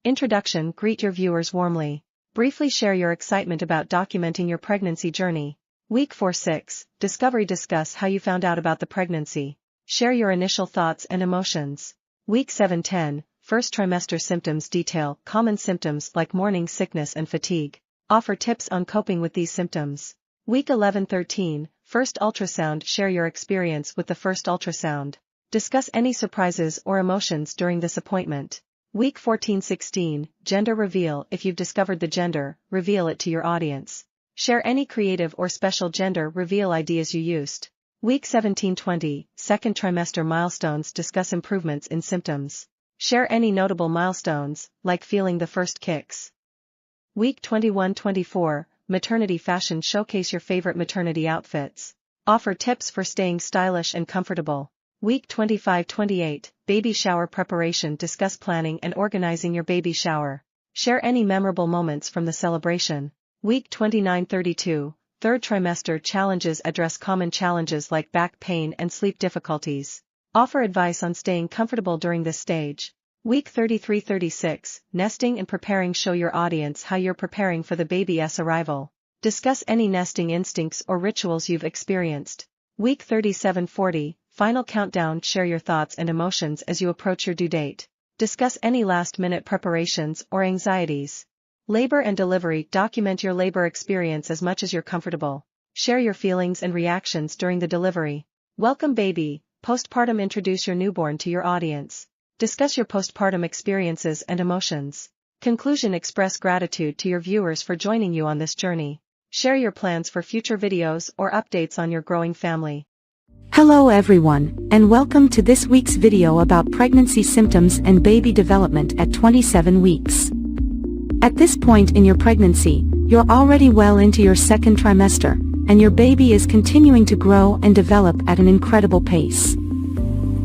Introduction. Greet your viewers warmly. Briefly share your excitement about documenting your pregnancy journey. Week 4-6, Discovery. Discuss how you found out about the pregnancy. Share your initial thoughts and emotions. Week 7-10, First trimester symptoms. Detail common symptoms like morning sickness and fatigue. Offer tips on coping with these symptoms. Week 11-13, First ultrasound. Share your experience with the first ultrasound. Discuss any surprises or emotions during this appointment. Week 14-16, Gender reveal. If you've discovered the gender, reveal it to your audience. Share any creative or special gender reveal ideas you used. Week 17-20, Second trimester milestones. Discuss improvements in symptoms. Share any notable milestones, like feeling the first kicks. Week 21-24, Maternity fashion. Showcase your favorite maternity outfits. Offer tips for staying stylish and comfortable. Week 25-28, Baby shower preparation. Discuss planning and organizing your baby shower. Share any memorable moments from the celebration. Week 29-32, Third trimester challenges. Address common challenges like back pain and sleep difficulties. Offer advice on staying comfortable during this stage. Week 33-36, Nesting and preparing. Show your audience how you're preparing for the baby's arrival. Discuss any nesting instincts or rituals you've experienced. Week 37-40, Final countdown. Share your thoughts and emotions as you approach your due date. Discuss any last-minute preparations or anxieties. Labor and delivery. Document your labor experience as much as you're comfortable. Share your feelings and reactions during the delivery. Welcome baby. Postpartum. Introduce your newborn to your audience. Discuss your postpartum experiences and emotions. Conclusion. Express gratitude to your viewers for joining you on this journey. Share your plans for future videos or updates on your growing family. Hello everyone, and welcome to this week's video about pregnancy symptoms and baby development at 27 weeks. At this point in your pregnancy, you're already well into your second trimester, and your baby is continuing to grow and develop at an incredible pace.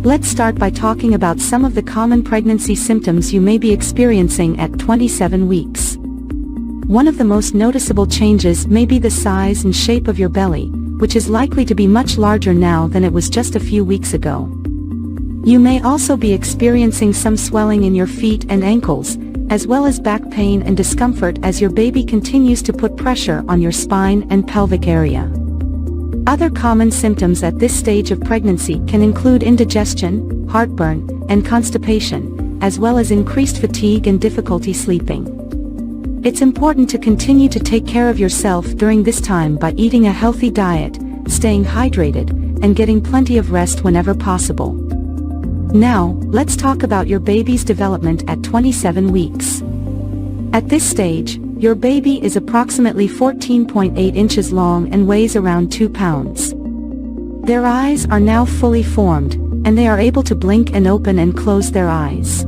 Let's start by talking about some of the common pregnancy symptoms you may be experiencing at 27 weeks. One of the most noticeable changes may be the size and shape of your belly, which is likely to be much larger now than it was just a few weeks ago. You may also be experiencing some swelling in your feet and ankles, as well as back pain and discomfort as your baby continues to put pressure on your spine and pelvic area. Other common symptoms at this stage of pregnancy can include indigestion, heartburn, and constipation, as well as increased fatigue and difficulty sleeping. It's important to continue to take care of yourself during this time by eating a healthy diet, staying hydrated, and getting plenty of rest whenever possible. Now, let's talk about your baby's development at 27 weeks. At this stage, your baby is approximately 14.8 inches long and weighs around 2 pounds. Their eyes are now fully formed, and they are able to blink and open and close their eyes.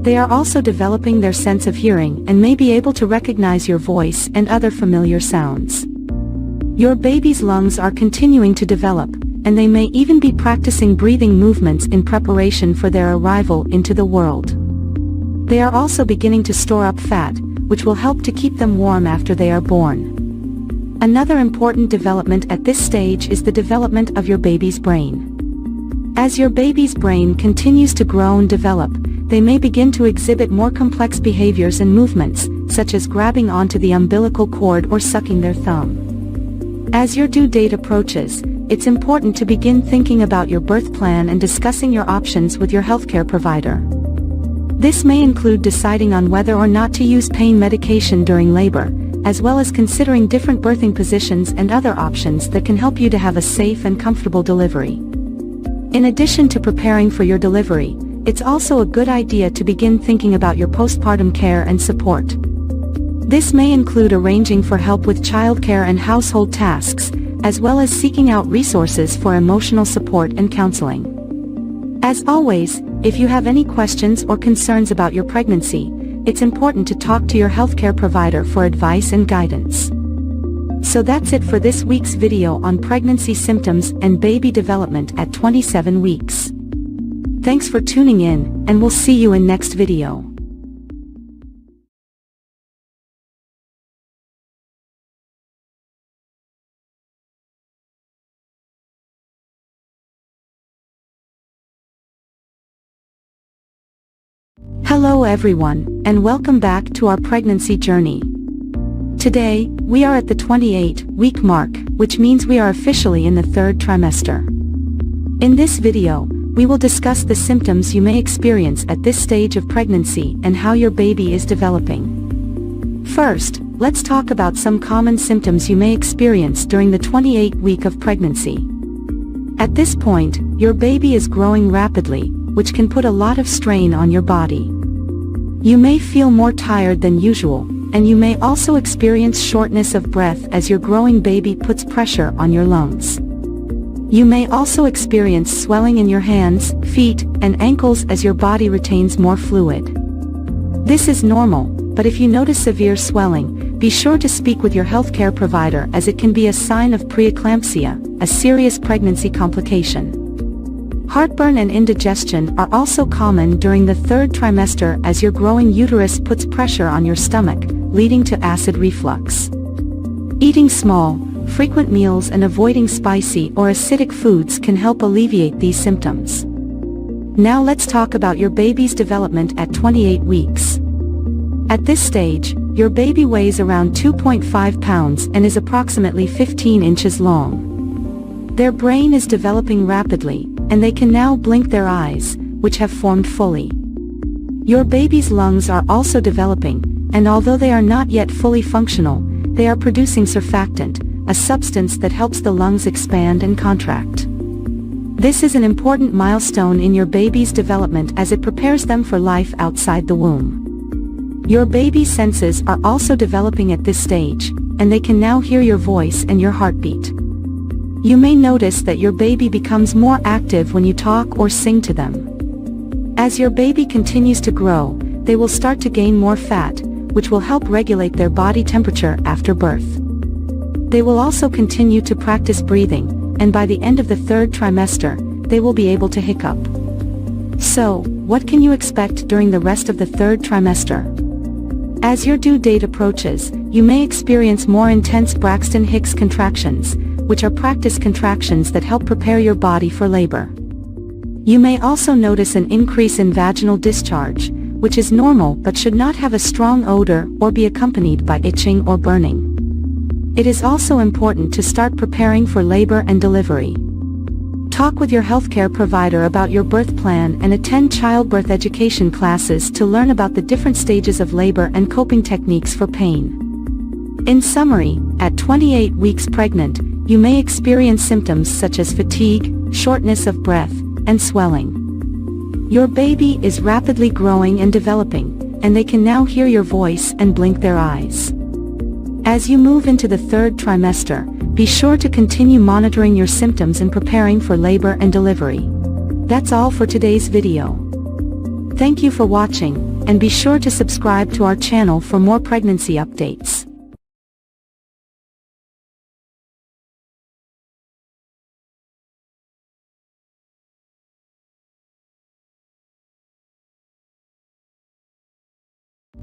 They are also developing their sense of hearing and may be able to recognize your voice and other familiar sounds. Your baby's lungs are continuing to develop, and they may even be practicing breathing movements in preparation for their arrival into the world. They are also beginning to store up fat, which will help to keep them warm after they are born. Another important development at this stage is the development of your baby's brain. As your baby's brain continues to grow and develop, they may begin to exhibit more complex behaviors and movements, such as grabbing onto the umbilical cord or sucking their thumb. As your due date approaches, it's important to begin thinking about your birth plan and discussing your options with your healthcare provider. This may include deciding on whether or not to use pain medication during labor, as well as considering different birthing positions and other options that can help you to have a safe and comfortable delivery. In addition to preparing for your delivery, it's also a good idea to begin thinking about your postpartum care and support. This may include arranging for help with childcare and household tasks, as well as seeking out resources for emotional support and counseling. As always, if you have any questions or concerns about your pregnancy, it's important to talk to your healthcare provider for advice and guidance. So that's it for this week's video on pregnancy symptoms and baby development at 27 weeks. Thanks for tuning in, and we'll see you in next video. Hello everyone, and welcome back to our pregnancy journey. Today, we are at the 28-week mark, which means we are officially in the third trimester. In this video, we will discuss the symptoms you may experience at this stage of pregnancy and how your baby is developing. First, let's talk about some common symptoms you may experience during the 28th week of pregnancy. At this point, your baby is growing rapidly, which can put a lot of strain on your body. You may feel more tired than usual, and you may also experience shortness of breath as your growing baby puts pressure on your lungs. You may also experience swelling in your hands, feet, and ankles as your body retains more fluid. This is normal, but if you notice severe swelling, be sure to speak with your healthcare provider as it can be a sign of preeclampsia, a serious pregnancy complication. Heartburn and indigestion are also common during the third trimester as your growing uterus puts pressure on your stomach, leading to acid reflux. Eating small, frequent meals and avoiding spicy or acidic foods can help alleviate these symptoms. Now let's talk about your baby's development at 28 weeks. At this stage, your baby weighs around 2.5 pounds and is approximately 15 inches long. Their brain is developing rapidly, and they can now blink their eyes, which have formed fully. Your baby's lungs are also developing, and although they are not yet fully functional, they are producing surfactant, a substance that helps the lungs expand and contract. This is an important milestone in your baby's development as it prepares them for life outside the womb. Your baby's senses are also developing at this stage, and they can now hear your voice and your heartbeat. You may notice that your baby becomes more active when you talk or sing to them. As your baby continues to grow, they will start to gain more fat, which will help regulate their body temperature after birth. They will also continue to practice breathing, and by the end of the third trimester, they will be able to hiccup. So, what can you expect during the rest of the third trimester? As your due date approaches, you may experience more intense Braxton Hicks contractions, which are practice contractions that help prepare your body for labor. You may also notice an increase in vaginal discharge, which is normal but should not have a strong odor or be accompanied by itching or burning. It is also important to start preparing for labor and delivery. Talk with your healthcare provider about your birth plan and attend childbirth education classes to learn about the different stages of labor and coping techniques for pain. In summary, at 28 weeks pregnant, you may experience symptoms such as fatigue, shortness of breath, and swelling. Your baby is rapidly growing and developing, and they can now hear your voice and blink their eyes. As you move into the third trimester, be sure to continue monitoring your symptoms and preparing for labor and delivery. That's all for today's video. Thank you for watching, and be sure to subscribe to our channel for more pregnancy updates.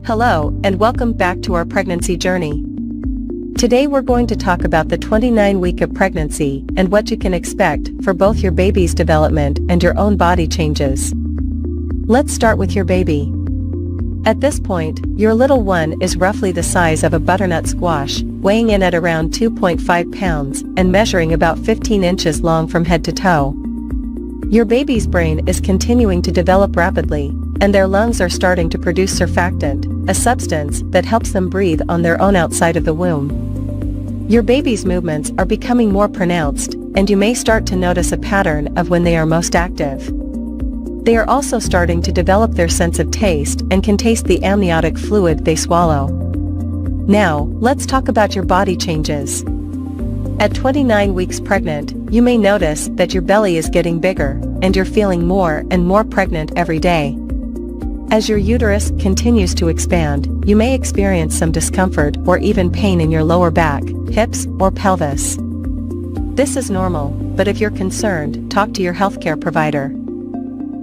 Hello, and welcome back to our pregnancy journey. Today we're going to talk about the 29th week of pregnancy and what you can expect for both your baby's development and your own body changes. Let's start with your baby. At this point, your little one is roughly the size of a butternut squash, weighing in at around 2.5 pounds and measuring about 15 inches long from head to toe. Your baby's brain is continuing to develop rapidly, and their lungs are starting to produce surfactant, a substance that helps them breathe on their own outside of the womb. Your baby's movements are becoming more pronounced, and you may start to notice a pattern of when they are most active. They are also starting to develop their sense of taste and can taste the amniotic fluid they swallow. Now, let's talk about your body changes. At 29 weeks pregnant, you may notice that your belly is getting bigger, and you're feeling more and more pregnant every day. As your uterus continues to expand, you may experience some discomfort or even pain in your lower back, hips, or pelvis. This is normal, but if you're concerned, talk to your healthcare provider.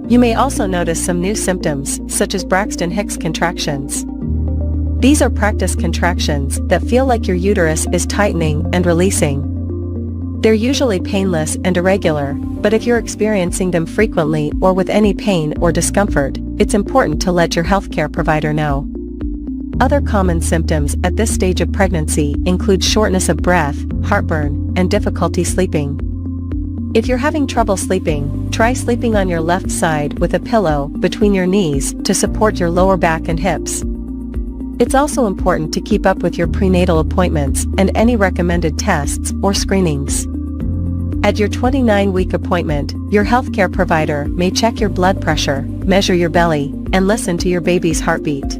You may also notice some new symptoms, such as Braxton Hicks contractions. These are practice contractions that feel like your uterus is tightening and releasing. They're usually painless and irregular, but if you're experiencing them frequently or with any pain or discomfort, it's important to let your healthcare provider know. Other common symptoms at this stage of pregnancy include shortness of breath, heartburn, and difficulty sleeping. If you're having trouble sleeping, try sleeping on your left side with a pillow between your knees to support your lower back and hips. It's also important to keep up with your prenatal appointments and any recommended tests or screenings. At your 29-week appointment, your healthcare provider may check your blood pressure, measure your belly, and listen to your baby's heartbeat.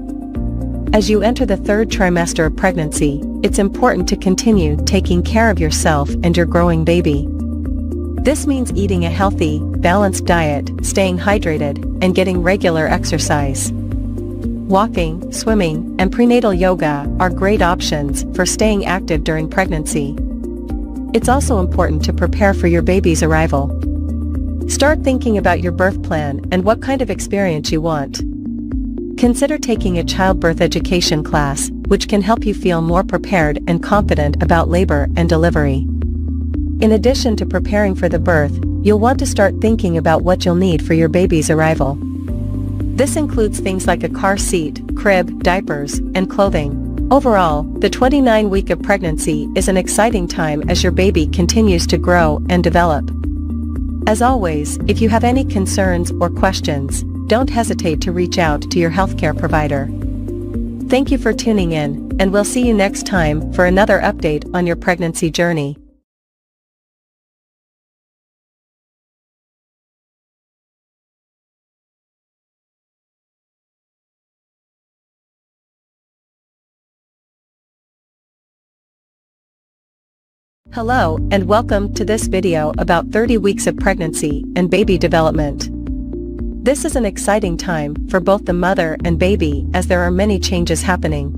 As you enter the third trimester of pregnancy, it's important to continue taking care of yourself and your growing baby. This means eating a healthy, balanced diet, staying hydrated, and getting regular exercise. Walking, swimming, and prenatal yoga are great options for staying active during pregnancy. It's also important to prepare for your baby's arrival. Start thinking about your birth plan and what kind of experience you want. Consider taking a childbirth education class, which can help you feel more prepared and confident about labor and delivery. In addition to preparing for the birth, you'll want to start thinking about what you'll need for your baby's arrival. This includes things like a car seat, crib, diapers, and clothing. Overall, the 29-week of pregnancy is an exciting time as your baby continues to grow and develop. As always, if you have any concerns or questions, don't hesitate to reach out to your healthcare provider. Thank you for tuning in, and we'll see you next time for another update on your pregnancy journey. Hello and welcome to this video about 30 weeks of pregnancy and baby development. This is an exciting time for both the mother and baby as there are many changes happening.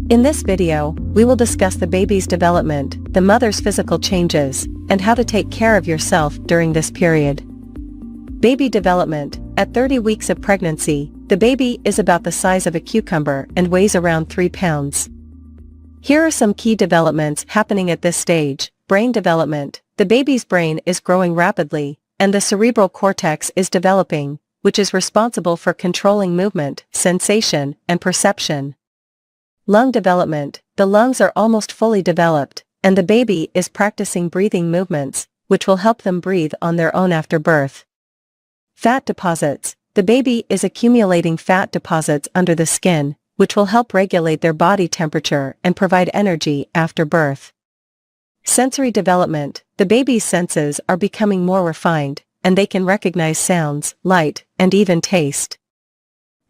In this video, we will discuss the baby's development, the mother's physical changes, and how to take care of yourself during this period. Baby development. At 30 weeks of pregnancy, the baby is about the size of a cucumber and weighs around 3 pounds. Here are some key developments happening at this stage. Brain development. The baby's brain is growing rapidly, and the cerebral cortex is developing, which is responsible for controlling movement, sensation, and perception. Lung development. The lungs are almost fully developed, and the baby is practicing breathing movements, which will help them breathe on their own after birth. Fat deposits. The baby is accumulating fat deposits under the skin, which will help regulate their body temperature and provide energy after birth. Sensory development. The baby's senses are becoming more refined, and they can recognize sounds, light, and even taste.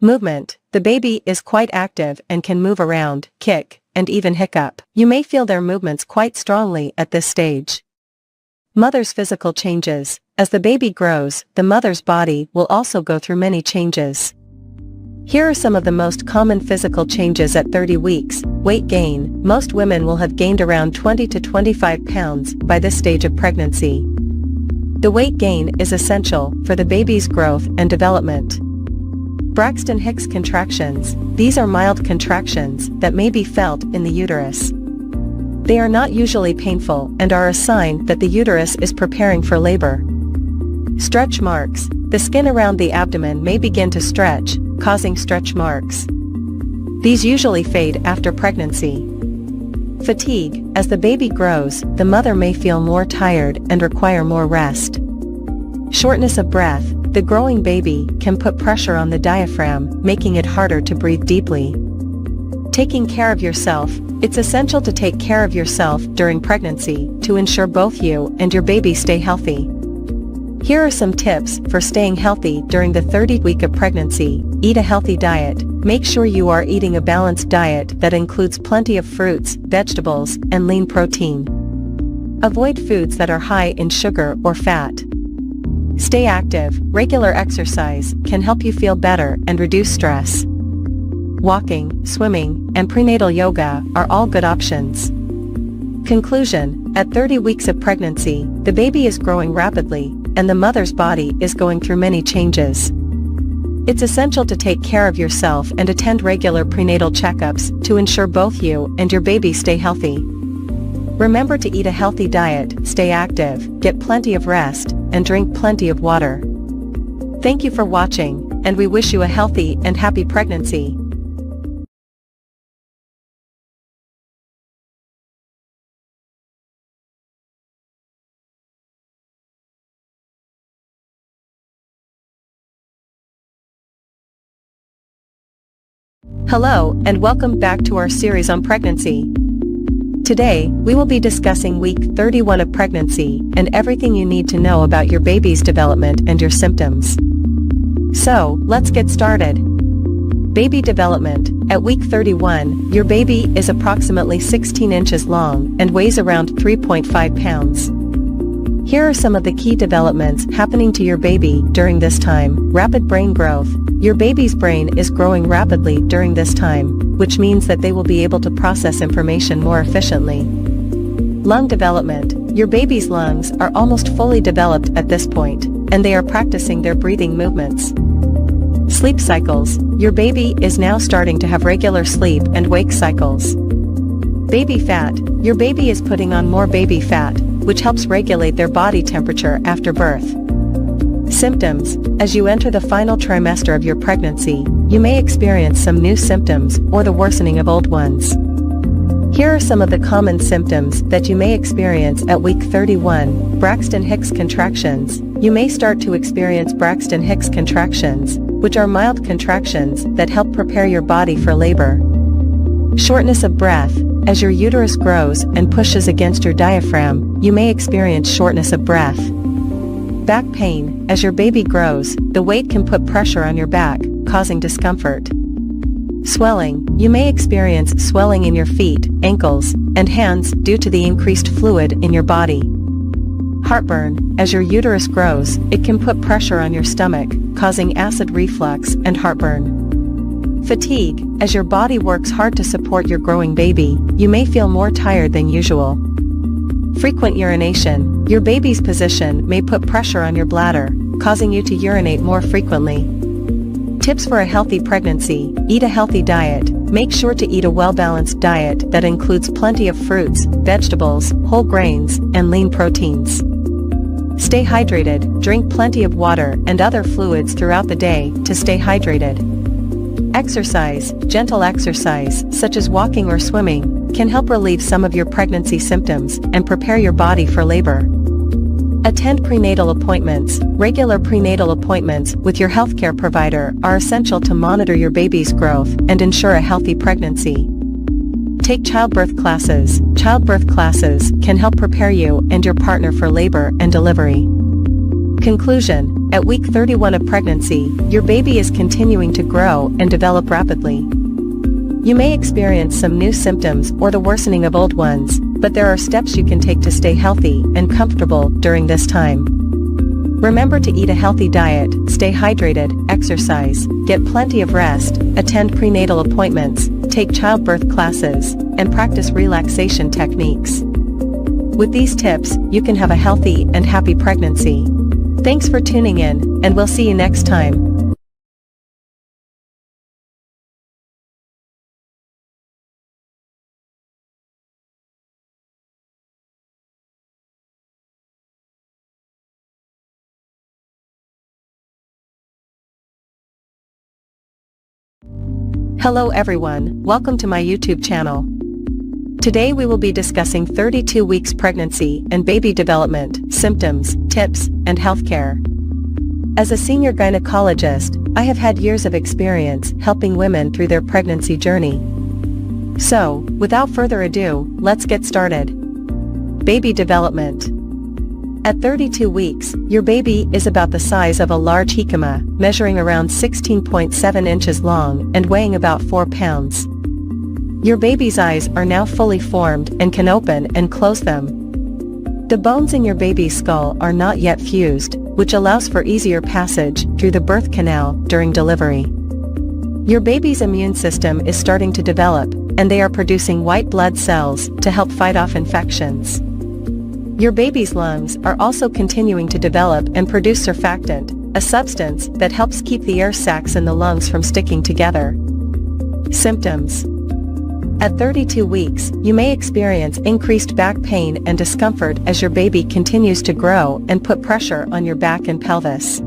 Movement. The baby is quite active and can move around, kick, and even hiccup. You may feel their movements quite strongly at this stage. Mother's physical changes. As the baby grows, the mother's body will also go through many changes. Here are some of the most common physical changes at 30 weeks. Weight gain. Most women will have gained around 20 to 25 pounds by this stage of pregnancy. The weight gain is essential for the baby's growth and development. Braxton Hicks contractions. These are mild contractions that may be felt in the uterus. They are not usually painful and are a sign that the uterus is preparing for labor. Stretch marks. The skin around the abdomen may begin to stretch, causing stretch marks. These usually fade after pregnancy. Fatigue. As the baby grows, the mother may feel more tired and require more rest. Shortness of breath. The growing baby can put pressure on the diaphragm, making it harder to breathe deeply. Taking care of yourself. It's essential to take care of yourself during pregnancy to ensure both you and your baby stay healthy. Here are some tips for staying healthy during the 30th week of pregnancy. Eat a healthy diet. Make sure you are eating a balanced diet that includes plenty of fruits, vegetables, and lean protein. Avoid foods that are high in sugar or fat. Stay active. Regular exercise can help you feel better and reduce stress. Walking, swimming, and prenatal yoga are all good options. Conclusion. At 30 weeks of pregnancy, the baby is growing rapidly, and the mother's body is going through many changes. It's essential to take care of yourself and attend regular prenatal checkups to ensure both you and your baby stay healthy. Remember to eat a healthy diet, stay active, get plenty of rest, and drink plenty of water. Thank you for watching, and we wish you a healthy and happy pregnancy. Hello, and welcome back to our series on pregnancy. Today, we will be discussing week 31 of pregnancy and everything you need to know about your baby's development and your symptoms. So, let's get started. Baby development. At week 31, your baby is approximately 16 inches long and weighs around 3.5 pounds. Here are some of the key developments happening to your baby during this time. Rapid brain growth. Your baby's brain is growing rapidly during this time, which means that they will be able to process information more efficiently. Lung development. Your baby's lungs are almost fully developed at this point, and they are practicing their breathing movements. Sleep cycles. Your baby is now starting to have regular sleep and wake cycles. Baby fat. Your baby is putting on more baby fat, which helps regulate their body temperature after birth. Symptoms. As you enter the final trimester of your pregnancy, you may experience some new symptoms or the worsening of old ones. Here are some of the common symptoms that you may experience at week 31. Braxton Hicks contractions. You may start to experience Braxton Hicks contractions, which are mild contractions that help prepare your body for labor. Shortness of breath. As your uterus grows and pushes against your diaphragm, you may experience shortness of breath. Back pain. As your baby grows, the weight can put pressure on your back, causing discomfort. Swelling. You may experience swelling in your feet, ankles, and hands due to the increased fluid in your body. Heartburn. As your uterus grows, it can put pressure on your stomach, causing acid reflux and heartburn. Fatigue. As your body works hard to support your growing baby, you may feel more tired than usual. Frequent urination. Your baby's position may put pressure on your bladder, causing you to urinate more frequently. Tips for a healthy pregnancy. Eat a healthy diet. Make sure to eat a well-balanced diet that includes plenty of fruits, vegetables, whole grains, and lean proteins. Stay hydrated. Drink plenty of water and other fluids throughout the day to stay hydrated. Exercise. Gentle exercise, such as walking or swimming, can help relieve some of your pregnancy symptoms and prepare your body for labor. Attend prenatal appointments. Regular prenatal appointments with your healthcare provider are essential to monitor your baby's growth and ensure a healthy pregnancy. Take childbirth classes. Childbirth classes can help prepare you and your partner for labor and delivery. Conclusion. At week 31 of pregnancy, your baby is continuing to grow and develop rapidly. You may experience some new symptoms or the worsening of old ones, but there are steps you can take to stay healthy and comfortable during this time. Remember to eat a healthy diet, stay hydrated, exercise, get plenty of rest, attend prenatal appointments, take childbirth classes, and practice relaxation techniques. With these tips, you can have a healthy and happy pregnancy. Thanks for tuning in, and we'll see you next time. Hello everyone, welcome to my YouTube channel. Today we will be discussing 32 weeks pregnancy and baby development, symptoms, tips, and healthcare. As a senior gynecologist, I have had years of experience helping women through their pregnancy journey. So, without further ado, let's get started. Baby development. At 32 weeks, your baby is about the size of a large jicama, measuring around 16.7 inches long and weighing about 4 pounds. Your baby's eyes are now fully formed and can open and close them. The bones in your baby's skull are not yet fused, which allows for easier passage through the birth canal during delivery. Your baby's immune system is starting to develop, and they are producing white blood cells to help fight off infections. Your baby's lungs are also continuing to develop and produce surfactant, a substance that helps keep the air sacs in the lungs from sticking together. Symptoms. At 32 weeks, you may experience increased back pain and discomfort as your baby continues to grow and put pressure on your back and pelvis.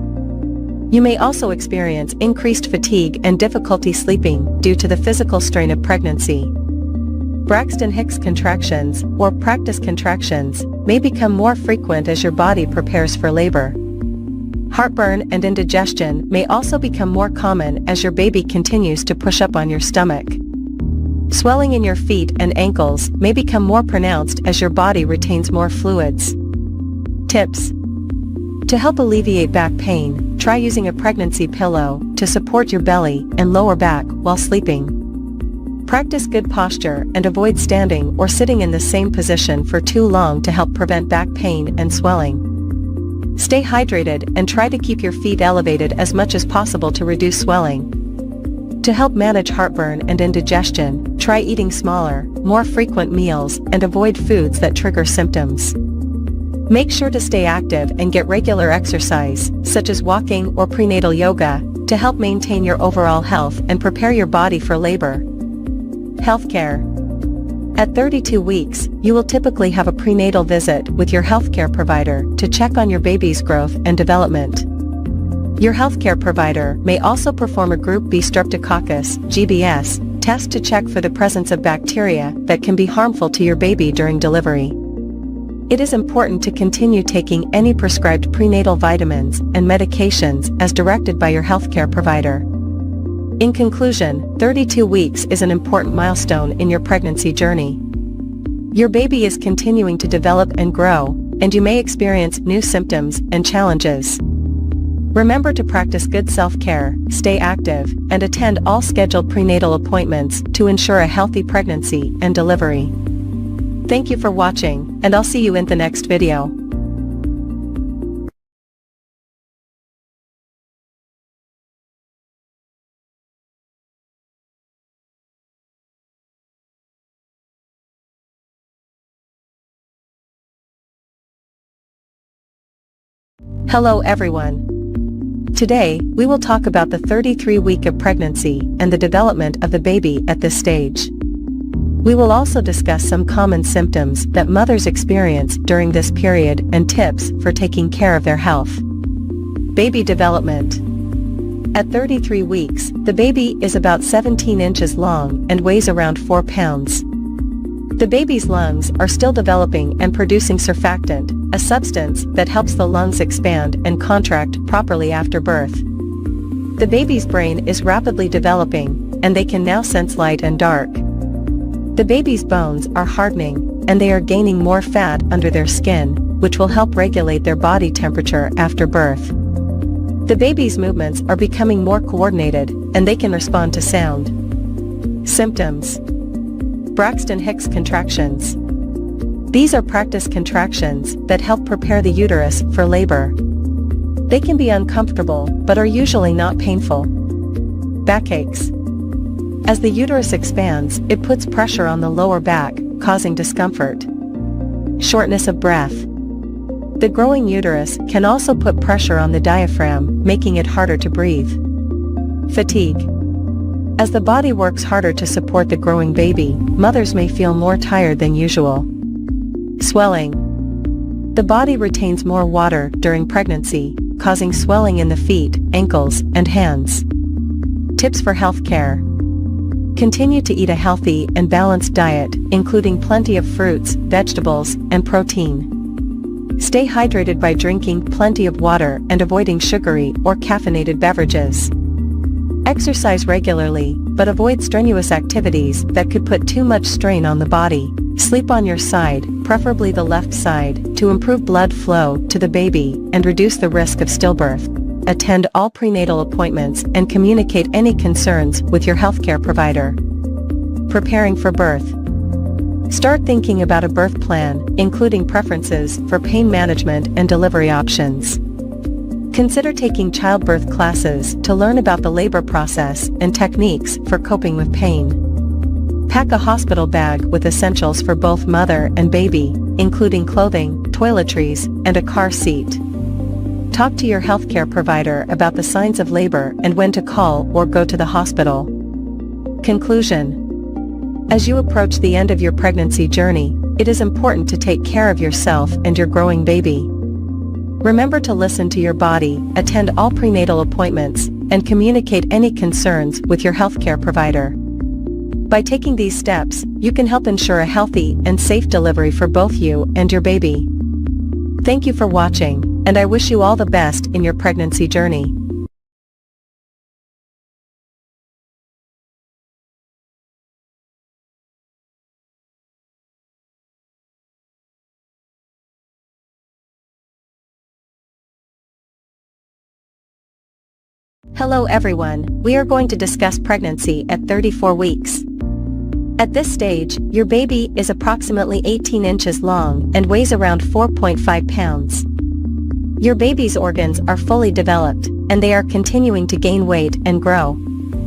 You may also experience increased fatigue and difficulty sleeping due to the physical strain of pregnancy. Braxton Hicks contractions, or practice contractions, may become more frequent as your body prepares for labor. Heartburn and indigestion may also become more common as your baby continues to push up on your stomach. Swelling in your feet and ankles may become more pronounced as your body retains more fluids. Tips: to help alleviate back pain, try using a pregnancy pillow to support your belly and lower back while sleeping. Practice good posture and avoid standing or sitting in the same position for too long to help prevent back pain and swelling. Stay hydrated and try to keep your feet elevated as much as possible to reduce swelling. To help manage heartburn and indigestion, try eating smaller, more frequent meals and avoid foods that trigger symptoms. Make sure to stay active and get regular exercise, such as walking or prenatal yoga, to help maintain your overall health and prepare your body for labor. Healthcare. At 32 weeks, you will typically have a prenatal visit with your healthcare provider to check on your baby's growth and development. Your healthcare provider may also perform a Group B Streptococcus (GBS) test to check for the presence of bacteria that can be harmful to your baby during delivery. It is important to continue taking any prescribed prenatal vitamins and medications as directed by your healthcare provider. In conclusion, 32 weeks is an important milestone in your pregnancy journey. Your baby is continuing to develop and grow, and you may experience new symptoms and challenges. Remember to practice good self-care, stay active, and attend all scheduled prenatal appointments to ensure a healthy pregnancy and delivery. Thank you for watching, and I'll see you in the next video. Hello everyone. Today, we will talk about the 33 week of pregnancy and the development of the baby at this stage. We will also discuss some common symptoms that mothers experience during this period and tips for taking care of their health. Baby development. At 33 weeks, the baby is about 17 inches long and weighs around 4 pounds. The baby's lungs are still developing and producing surfactant, a substance that helps the lungs expand and contract properly after birth. The baby's brain is rapidly developing, and they can now sense light and dark. The baby's bones are hardening, and they are gaining more fat under their skin, which will help regulate their body temperature after birth. The baby's movements are becoming more coordinated, and they can respond to sound. Symptoms: Braxton Hicks contractions. These are practice contractions that help prepare the uterus for labor. They can be uncomfortable, but are usually not painful. Backaches. As the uterus expands, it puts pressure on the lower back, causing discomfort. Shortness of breath. The growing uterus can also put pressure on the diaphragm, making it harder to breathe. Fatigue. As the body works harder to support the growing baby, mothers may feel more tired than usual. Swelling. The body retains more water during pregnancy, causing swelling in the feet, ankles, and hands. Tips for health care. Continue to eat a healthy and balanced diet, including plenty of fruits, vegetables, and protein. Stay hydrated by drinking plenty of water and avoiding sugary or caffeinated beverages. Exercise regularly, but avoid strenuous activities that could put too much strain on the body. Sleep on your side, preferably the left side, to improve blood flow to the baby and reduce the risk of stillbirth. Attend all prenatal appointments and communicate any concerns with your healthcare provider. Preparing for birth. Start thinking about a birth plan, including preferences for pain management and delivery options. Consider taking childbirth classes to learn about the labor process and techniques for coping with pain. Pack a hospital bag with essentials for both mother and baby, including clothing, toiletries, and a car seat. Talk to your healthcare provider about the signs of labor and when to call or go to the hospital. Conclusion. As you approach the end of your pregnancy journey, it is important to take care of yourself and your growing baby. Remember to listen to your body, attend all prenatal appointments, and communicate any concerns with your healthcare provider. By taking these steps, you can help ensure a healthy and safe delivery for both you and your baby. Thank you for watching, and I wish you all the best in your pregnancy journey. Hello everyone, we are going to discuss pregnancy at 34 weeks. At this stage, your baby is approximately 18 inches long and weighs around 4.5 pounds. Your baby's organs are fully developed, and they are continuing to gain weight and grow.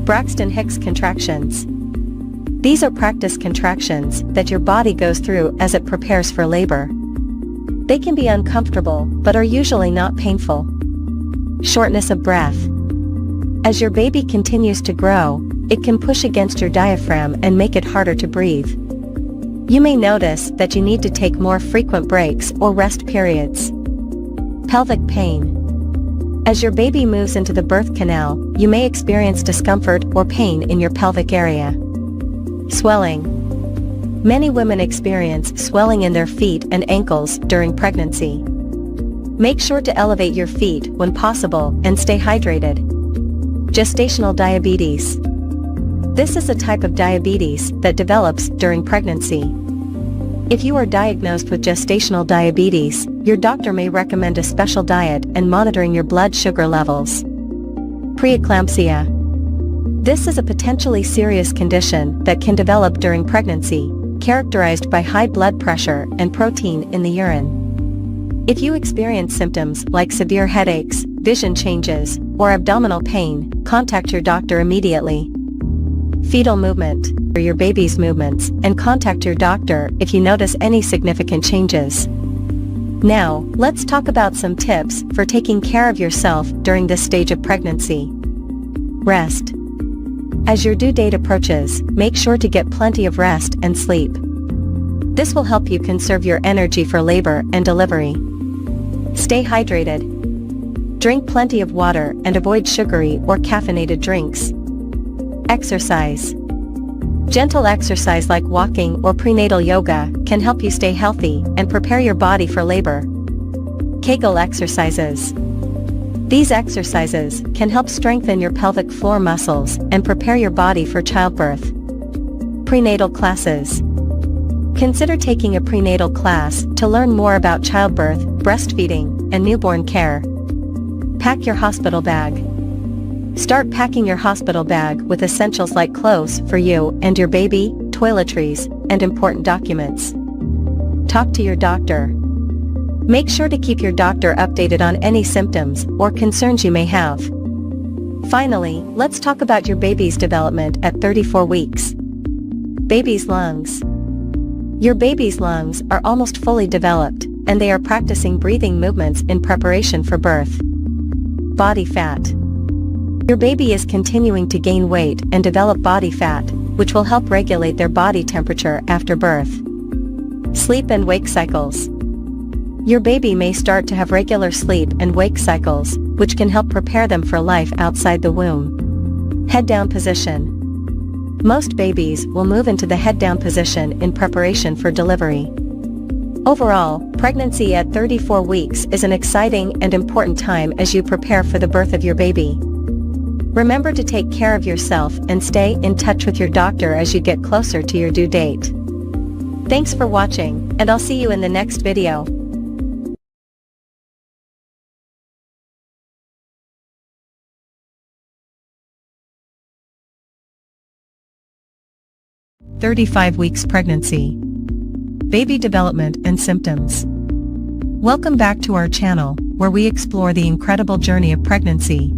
Braxton Hicks contractions. These are practice contractions that your body goes through as it prepares for labor. They can be uncomfortable, but are usually not painful. Shortness of breath. As your baby continues to grow, it can push against your diaphragm and make it harder to breathe. You may notice that you need to take more frequent breaks or rest periods. Pelvic pain. As your baby moves into the birth canal, you may experience discomfort or pain in your pelvic area. Swelling. Many women experience swelling in their feet and ankles during pregnancy. Make sure to elevate your feet when possible and stay hydrated. Gestational diabetes. This is a type of diabetes that develops during pregnancy. If you are diagnosed with gestational diabetes, your doctor may recommend a special diet and monitoring your blood sugar levels. Preeclampsia. This is a potentially serious condition that can develop during pregnancy, characterized by high blood pressure and protein in the urine. If you experience symptoms like severe headaches, vision changes, or abdominal pain, contact your doctor immediately. Fetal movement, or your baby's movements, and contact your doctor if you notice any significant changes. Now, let's talk about some tips for taking care of yourself during this stage of pregnancy. Rest. As your due date approaches, make sure to get plenty of rest and sleep. This will help you conserve your energy for labor and delivery. Stay hydrated. Drink plenty of water and avoid sugary or caffeinated drinks. Exercise. Gentle exercise like walking or prenatal yoga can help you stay healthy and prepare your body for labor. Kegel exercises. These exercises can help strengthen your pelvic floor muscles and prepare your body for childbirth. Prenatal classes. Consider taking a prenatal class to learn more about childbirth, breastfeeding, and newborn care. Pack your hospital bag. Start packing your hospital bag with essentials like clothes for you and your baby, toiletries, and important documents. Talk to your doctor. Make sure to keep your doctor updated on any symptoms or concerns you may have. Finally, let's talk about your baby's development at 34 weeks. Baby's lungs. Your baby's lungs are almost fully developed, and they are practicing breathing movements in preparation for birth. Body fat. Your baby is continuing to gain weight and develop body fat, which will help regulate their body temperature after birth. Sleep and wake cycles. Your baby may start to have regular sleep and wake cycles, which can help prepare them for life outside the womb. Head down position. Most babies will move into the head down position in preparation for delivery. Overall, pregnancy at 34 weeks is an exciting and important time as you prepare for the birth of your baby. Remember to take care of yourself and stay in touch with your doctor as you get closer to your due date. Thanks for watching, and I'll see you in the next video. "35 weeks pregnancy. Baby development and symptoms." Welcome back to our channel, where we explore the incredible journey of pregnancy.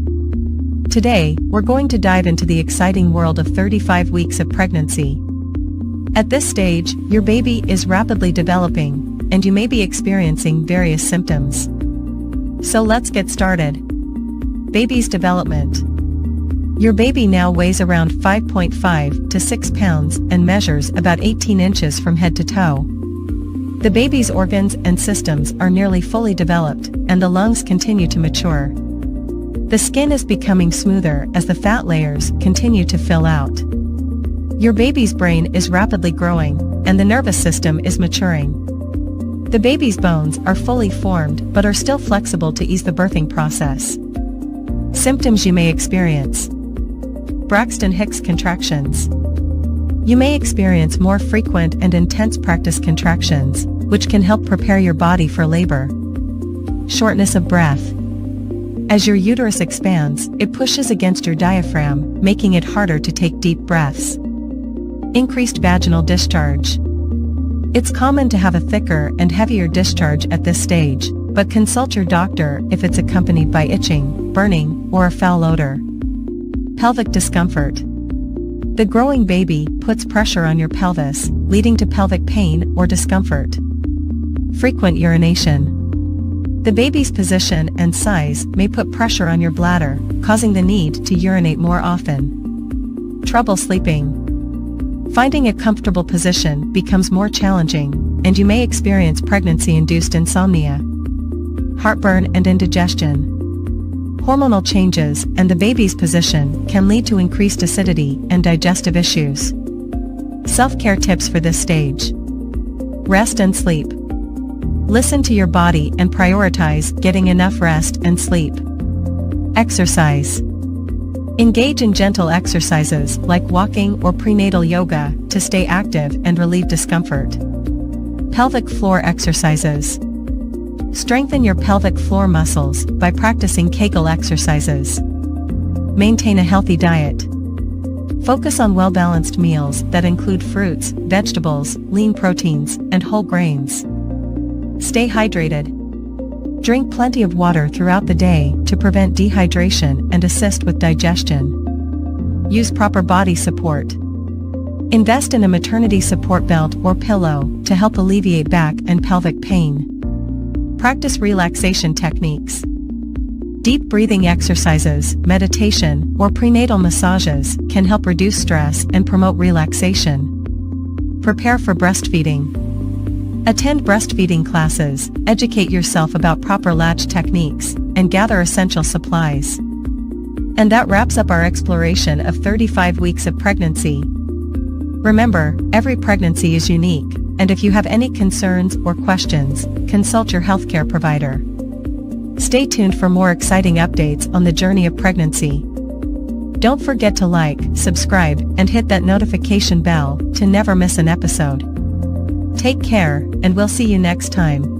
Today, we're going to dive into the exciting world of 35 weeks of pregnancy. At this stage, your baby is rapidly developing, and you may be experiencing various symptoms. So let's get started. Baby's development. Your baby now weighs around 5.5 to 6 pounds and measures about 18 inches from head to toe. The baby's organs and systems are nearly fully developed, and the lungs continue to mature. The skin is becoming smoother as the fat layers continue to fill out. Your baby's brain is rapidly growing, and the nervous system is maturing. The baby's bones are fully formed but are still flexible to ease the birthing process. Symptoms you may experience. Braxton Hicks contractions. You may experience more frequent and intense practice contractions, which can help prepare your body for labor. Shortness of breath. As your uterus expands, it pushes against your diaphragm, making it harder to take deep breaths. Increased vaginal discharge. It's common to have a thicker and heavier discharge at this stage, but consult your doctor if it's accompanied by itching, burning, or a foul odor. Pelvic discomfort. The growing baby puts pressure on your pelvis, leading to pelvic pain or discomfort. Frequent urination. The baby's position and size may put pressure on your bladder, causing the need to urinate more often. Trouble sleeping. Finding a comfortable position becomes more challenging, and you may experience pregnancy-induced insomnia. Heartburn and indigestion. Hormonal changes and the baby's position can lead to increased acidity and digestive issues. Self-care tips for this stage. Rest and sleep. Listen to your body and prioritize getting enough rest and sleep. Exercise. Engage in gentle exercises like walking or prenatal yoga to stay active and relieve discomfort. Pelvic floor exercises. Strengthen your pelvic floor muscles by practicing Kegel exercises. Maintain a healthy diet. Focus on well-balanced meals that include fruits, vegetables, lean proteins, and whole grains. Stay hydrated. Drink plenty of water throughout the day to prevent dehydration and assist with digestion. Use proper body support. Invest in a maternity support belt or pillow to help alleviate back and pelvic pain. Practice relaxation techniques. Deep breathing exercises, meditation, or prenatal massages can help reduce stress and promote relaxation. Prepare for breastfeeding. Attend breastfeeding classes, educate yourself about proper latch techniques, and gather essential supplies. And that wraps up our exploration of 35 weeks of pregnancy. Remember, every pregnancy is unique, and if you have any concerns or questions, consult your healthcare provider. Stay tuned for more exciting updates on the journey of pregnancy. Don't forget to like, subscribe, and hit that notification bell to never miss an episode. Take care, and we'll see you next time.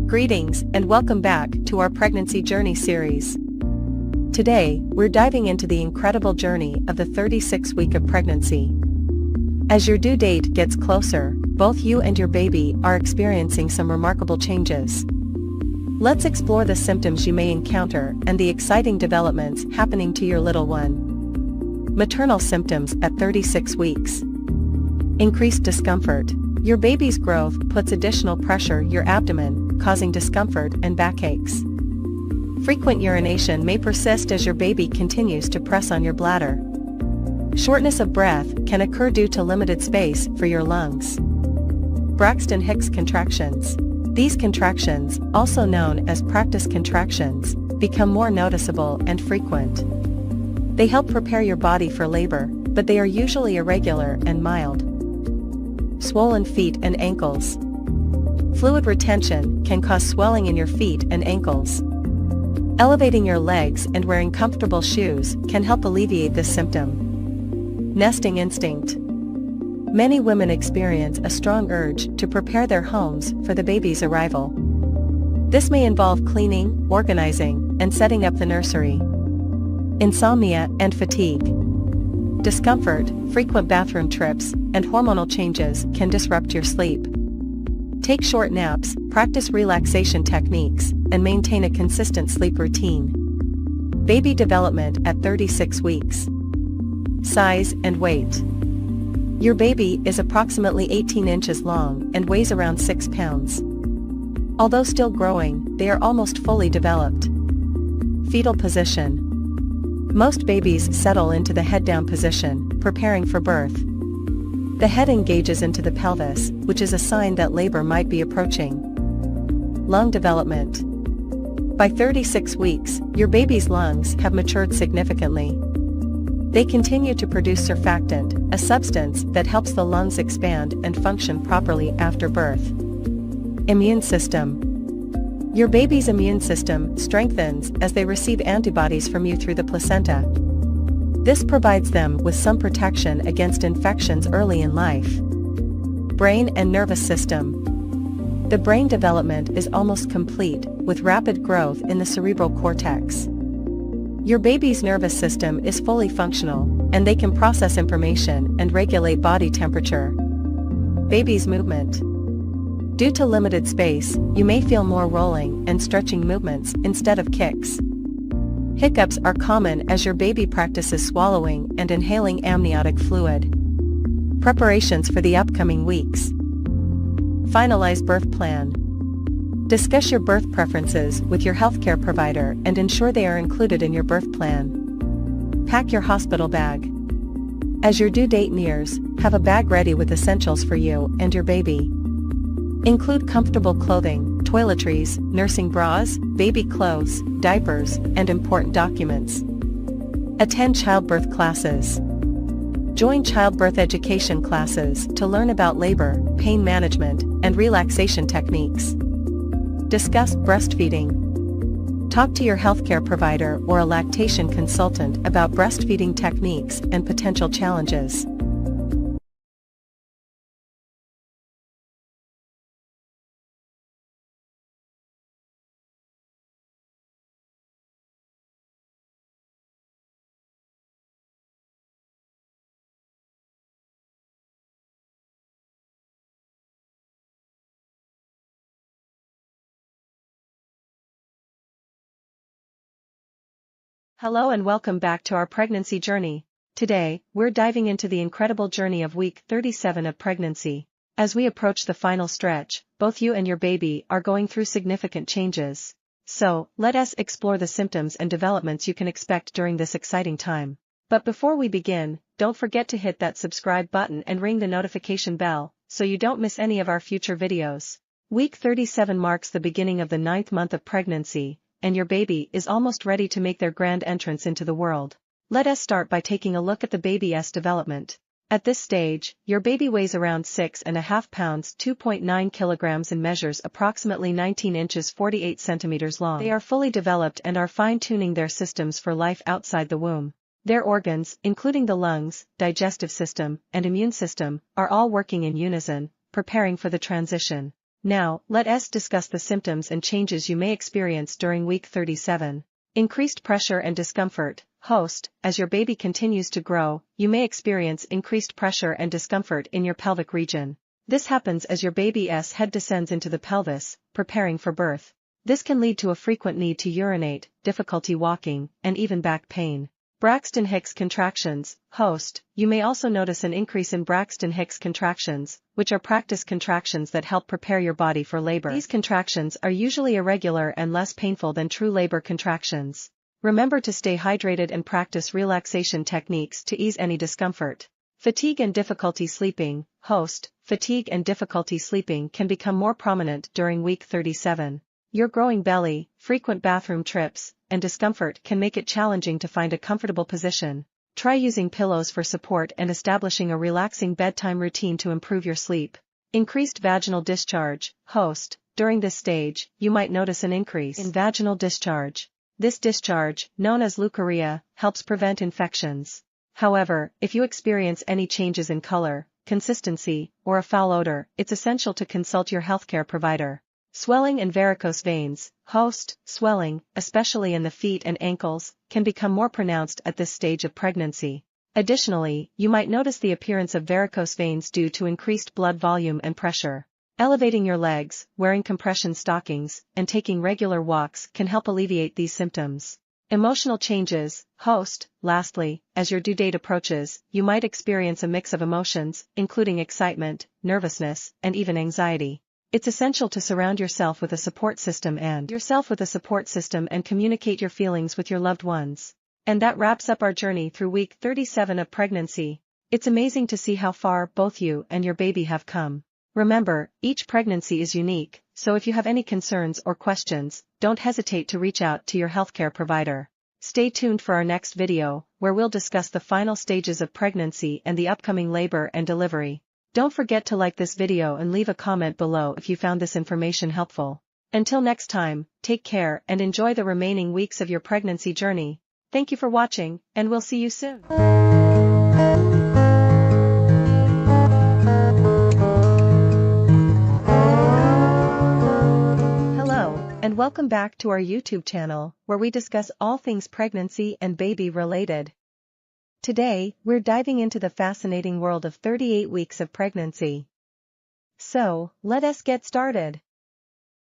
Greetings and welcome back to our Pregnancy Journey series. Today, we're diving into the incredible journey of the 36th week of pregnancy. As your due date gets closer, both you and your baby are experiencing some remarkable changes. Let's explore the symptoms you may encounter and the exciting developments happening to your little one. Maternal symptoms at 36 weeks. Increased discomfort. Your baby's growth puts additional pressure on your abdomen, causing discomfort and backaches. Frequent urination may persist as your baby continues to press on your bladder. Shortness of breath can occur due to limited space for your lungs. Braxton Hicks contractions. These contractions, also known as practice contractions, become more noticeable and frequent. They help prepare your body for labor, but they are usually irregular and mild. Swollen feet and ankles. Fluid retention can cause swelling in your feet and ankles. Elevating your legs and wearing comfortable shoes can help alleviate this symptom. Nesting instinct. Many women experience a strong urge to prepare their homes for the baby's arrival. This may involve cleaning, organizing, and setting up the nursery. Insomnia and fatigue. Discomfort, frequent bathroom trips, and hormonal changes can disrupt your sleep. Take short naps, practice relaxation techniques, and maintain a consistent sleep routine. Baby development at 36 weeks. Size and weight. Your baby is approximately 18 inches long and weighs around 6 pounds. Although still growing, they are almost fully developed. Fetal position. Most babies settle into the head-down position, preparing for birth. The head engages into the pelvis, which is a sign that labor might be approaching. Lung development. By 36 weeks, your baby's lungs have matured significantly. They continue to produce surfactant, a substance that helps the lungs expand and function properly after birth. Immune system. Your baby's immune system strengthens as they receive antibodies from you through the placenta. This provides them with some protection against infections early in life. Brain and nervous system. The brain development is almost complete, with rapid growth in the cerebral cortex. Your baby's nervous system is fully functional, and they can process information and regulate body temperature. Baby's movement. Due to limited space, you may feel more rolling and stretching movements instead of kicks. Hiccups are common as your baby practices swallowing and inhaling amniotic fluid. Preparations for the upcoming weeks. Finalize birth plan. Discuss your birth preferences with your healthcare provider and ensure they are included in your birth plan. Pack your hospital bag. As your due date nears, have a bag ready with essentials for you and your baby. Include comfortable clothing, toiletries, nursing bras, baby clothes, diapers, and important documents. Attend childbirth classes. Join childbirth education classes to learn about labor, pain management, and relaxation techniques. Discuss breastfeeding. Talk to your healthcare provider or a lactation consultant about breastfeeding techniques and potential challenges. Hello and welcome back to our pregnancy journey. Today, we're diving into the incredible journey of week 37 of pregnancy. As we approach the final stretch, both you and your baby are going through significant changes. So, let us explore the symptoms and developments you can expect during this exciting time. But before we begin, don't forget to hit that subscribe button and ring the notification bell, so you don't miss any of our future videos. Week 37 marks the beginning of the 9th month of pregnancy, and your baby is almost ready to make their grand entrance into the world. Let us start by taking a look at the baby's development. At this stage, your baby weighs around 6.5 pounds 2.9 kilograms and measures approximately 19 inches 48 centimeters long. They are fully developed and are fine-tuning their systems for life outside the womb. Their organs, including the lungs, digestive system, and immune system, are all working in unison, preparing for the transition. Now, let us discuss the symptoms and changes you may experience during week 37. Increased pressure and discomfort. Host, as your baby continues to grow, you may experience increased pressure and discomfort in your pelvic region. This happens as your baby's head descends into the pelvis, preparing for birth. This can lead to a frequent need to urinate, difficulty walking, and even back pain. Braxton Hicks contractions. Host, you may also notice an increase in Braxton Hicks contractions, which are practice contractions that help prepare your body for labor. These contractions are usually irregular and less painful than true labor contractions. Remember to stay hydrated and practice relaxation techniques to ease any discomfort. Fatigue and difficulty sleeping. Host, fatigue and difficulty sleeping can become more prominent during week 37. Your growing belly, frequent bathroom trips, and discomfort can make it challenging to find a comfortable position. Try using pillows for support and establishing a relaxing bedtime routine to improve your sleep. Increased vaginal discharge. Host, during this stage, you might notice an increase in vaginal discharge. This discharge, known as leukorrhea, helps prevent infections. However, if you experience any changes in color, consistency, or a foul odor, it's essential to consult your healthcare provider. Swelling and varicose veins. Host, swelling, especially in the feet and ankles, can become more pronounced at this stage of pregnancy. Additionally, you might notice the appearance of varicose veins due to increased blood volume and pressure. Elevating your legs, wearing compression stockings, and taking regular walks can help alleviate these symptoms. Emotional changes. Host, lastly, as your due date approaches, you might experience a mix of emotions, including excitement, nervousness, and even anxiety. It's essential to surround yourself with a support system and communicate your feelings with your loved ones. And that wraps up our journey through week 37 of pregnancy. It's amazing to see how far both you and your baby have come. Remember, each pregnancy is unique, so if you have any concerns or questions, don't hesitate to reach out to your healthcare provider. Stay tuned for our next video, where we'll discuss the final stages of pregnancy and the upcoming labor and delivery. Don't forget to like this video and leave a comment below if you found this information helpful. Until next time, take care and enjoy the remaining weeks of your pregnancy journey. Thank you for watching, and we'll see you soon. And welcome back to our YouTube channel, where we discuss all things pregnancy and baby related. Today, we're diving into the fascinating world of 38 weeks of pregnancy. So, let us get started.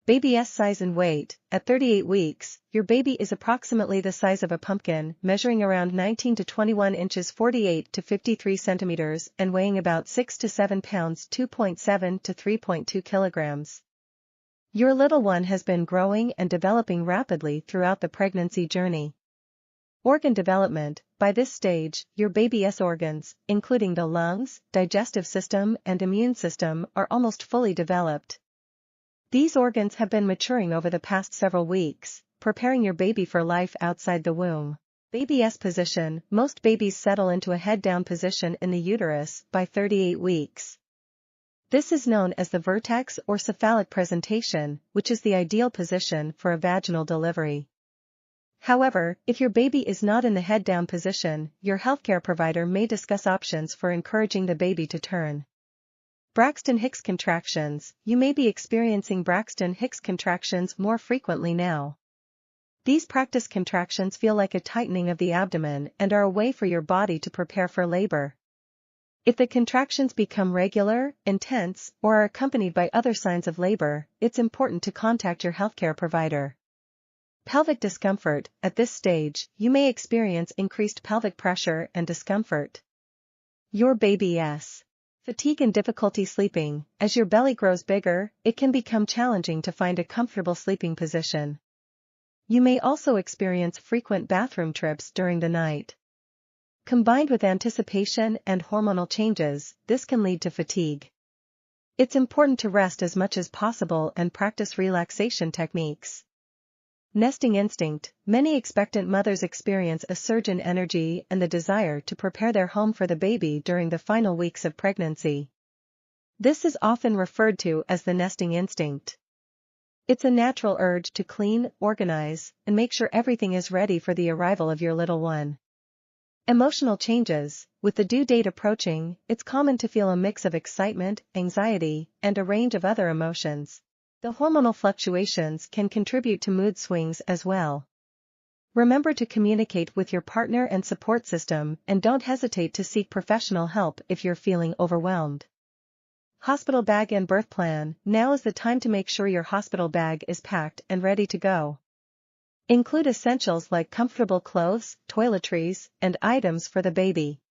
Baby's size and weight. At 38 weeks, your baby is approximately the size of a pumpkin, measuring around 19 to 21 inches 48 to 53 centimeters and weighing about 6 to 7 pounds 2.7 to 3.2 kilograms. Your little one has been growing and developing rapidly throughout the pregnancy journey. Organ development. By this stage, your baby's organs, including the lungs, digestive system and immune system, are almost fully developed. These organs have been maturing over the past several weeks, preparing your baby for life outside the womb. Baby's position. Most babies settle into a head-down position in the uterus by 38 weeks. This is known as the vertex or cephalic presentation, which is the ideal position for a vaginal delivery. However, if your baby is not in the head-down position, your healthcare provider may discuss options for encouraging the baby to turn. Braxton Hicks contractions. You may be experiencing Braxton Hicks contractions more frequently now. These practice contractions feel like a tightening of the abdomen and are a way for your body to prepare for labor. If the contractions become regular, intense, or are accompanied by other signs of labor, it's important to contact your healthcare provider. Pelvic discomfort. At this stage, you may experience increased pelvic pressure and discomfort. Your baby's fatigue and difficulty sleeping. As your belly grows bigger, it can become challenging to find a comfortable sleeping position. You may also experience frequent bathroom trips during the night. Combined with anticipation and hormonal changes, this can lead to fatigue. It's important to rest as much as possible and practice relaxation techniques. Nesting instinct. Many expectant mothers experience a surge in energy and the desire to prepare their home for the baby during the final weeks of pregnancy. This is often referred to as the nesting instinct. It's a natural urge to clean, organize, and make sure everything is ready for the arrival of your little one. Emotional changes. With the due date approaching, it's common to feel a mix of excitement, anxiety, and a range of other emotions. The hormonal fluctuations can contribute to mood swings as well. Remember to communicate with your partner and support system, and don't hesitate to seek professional help if you're feeling overwhelmed. Hospital bag and birth plan. Now is the time to make sure your hospital bag is packed and ready to go. Include essentials like comfortable clothes, toiletries, and items for the baby.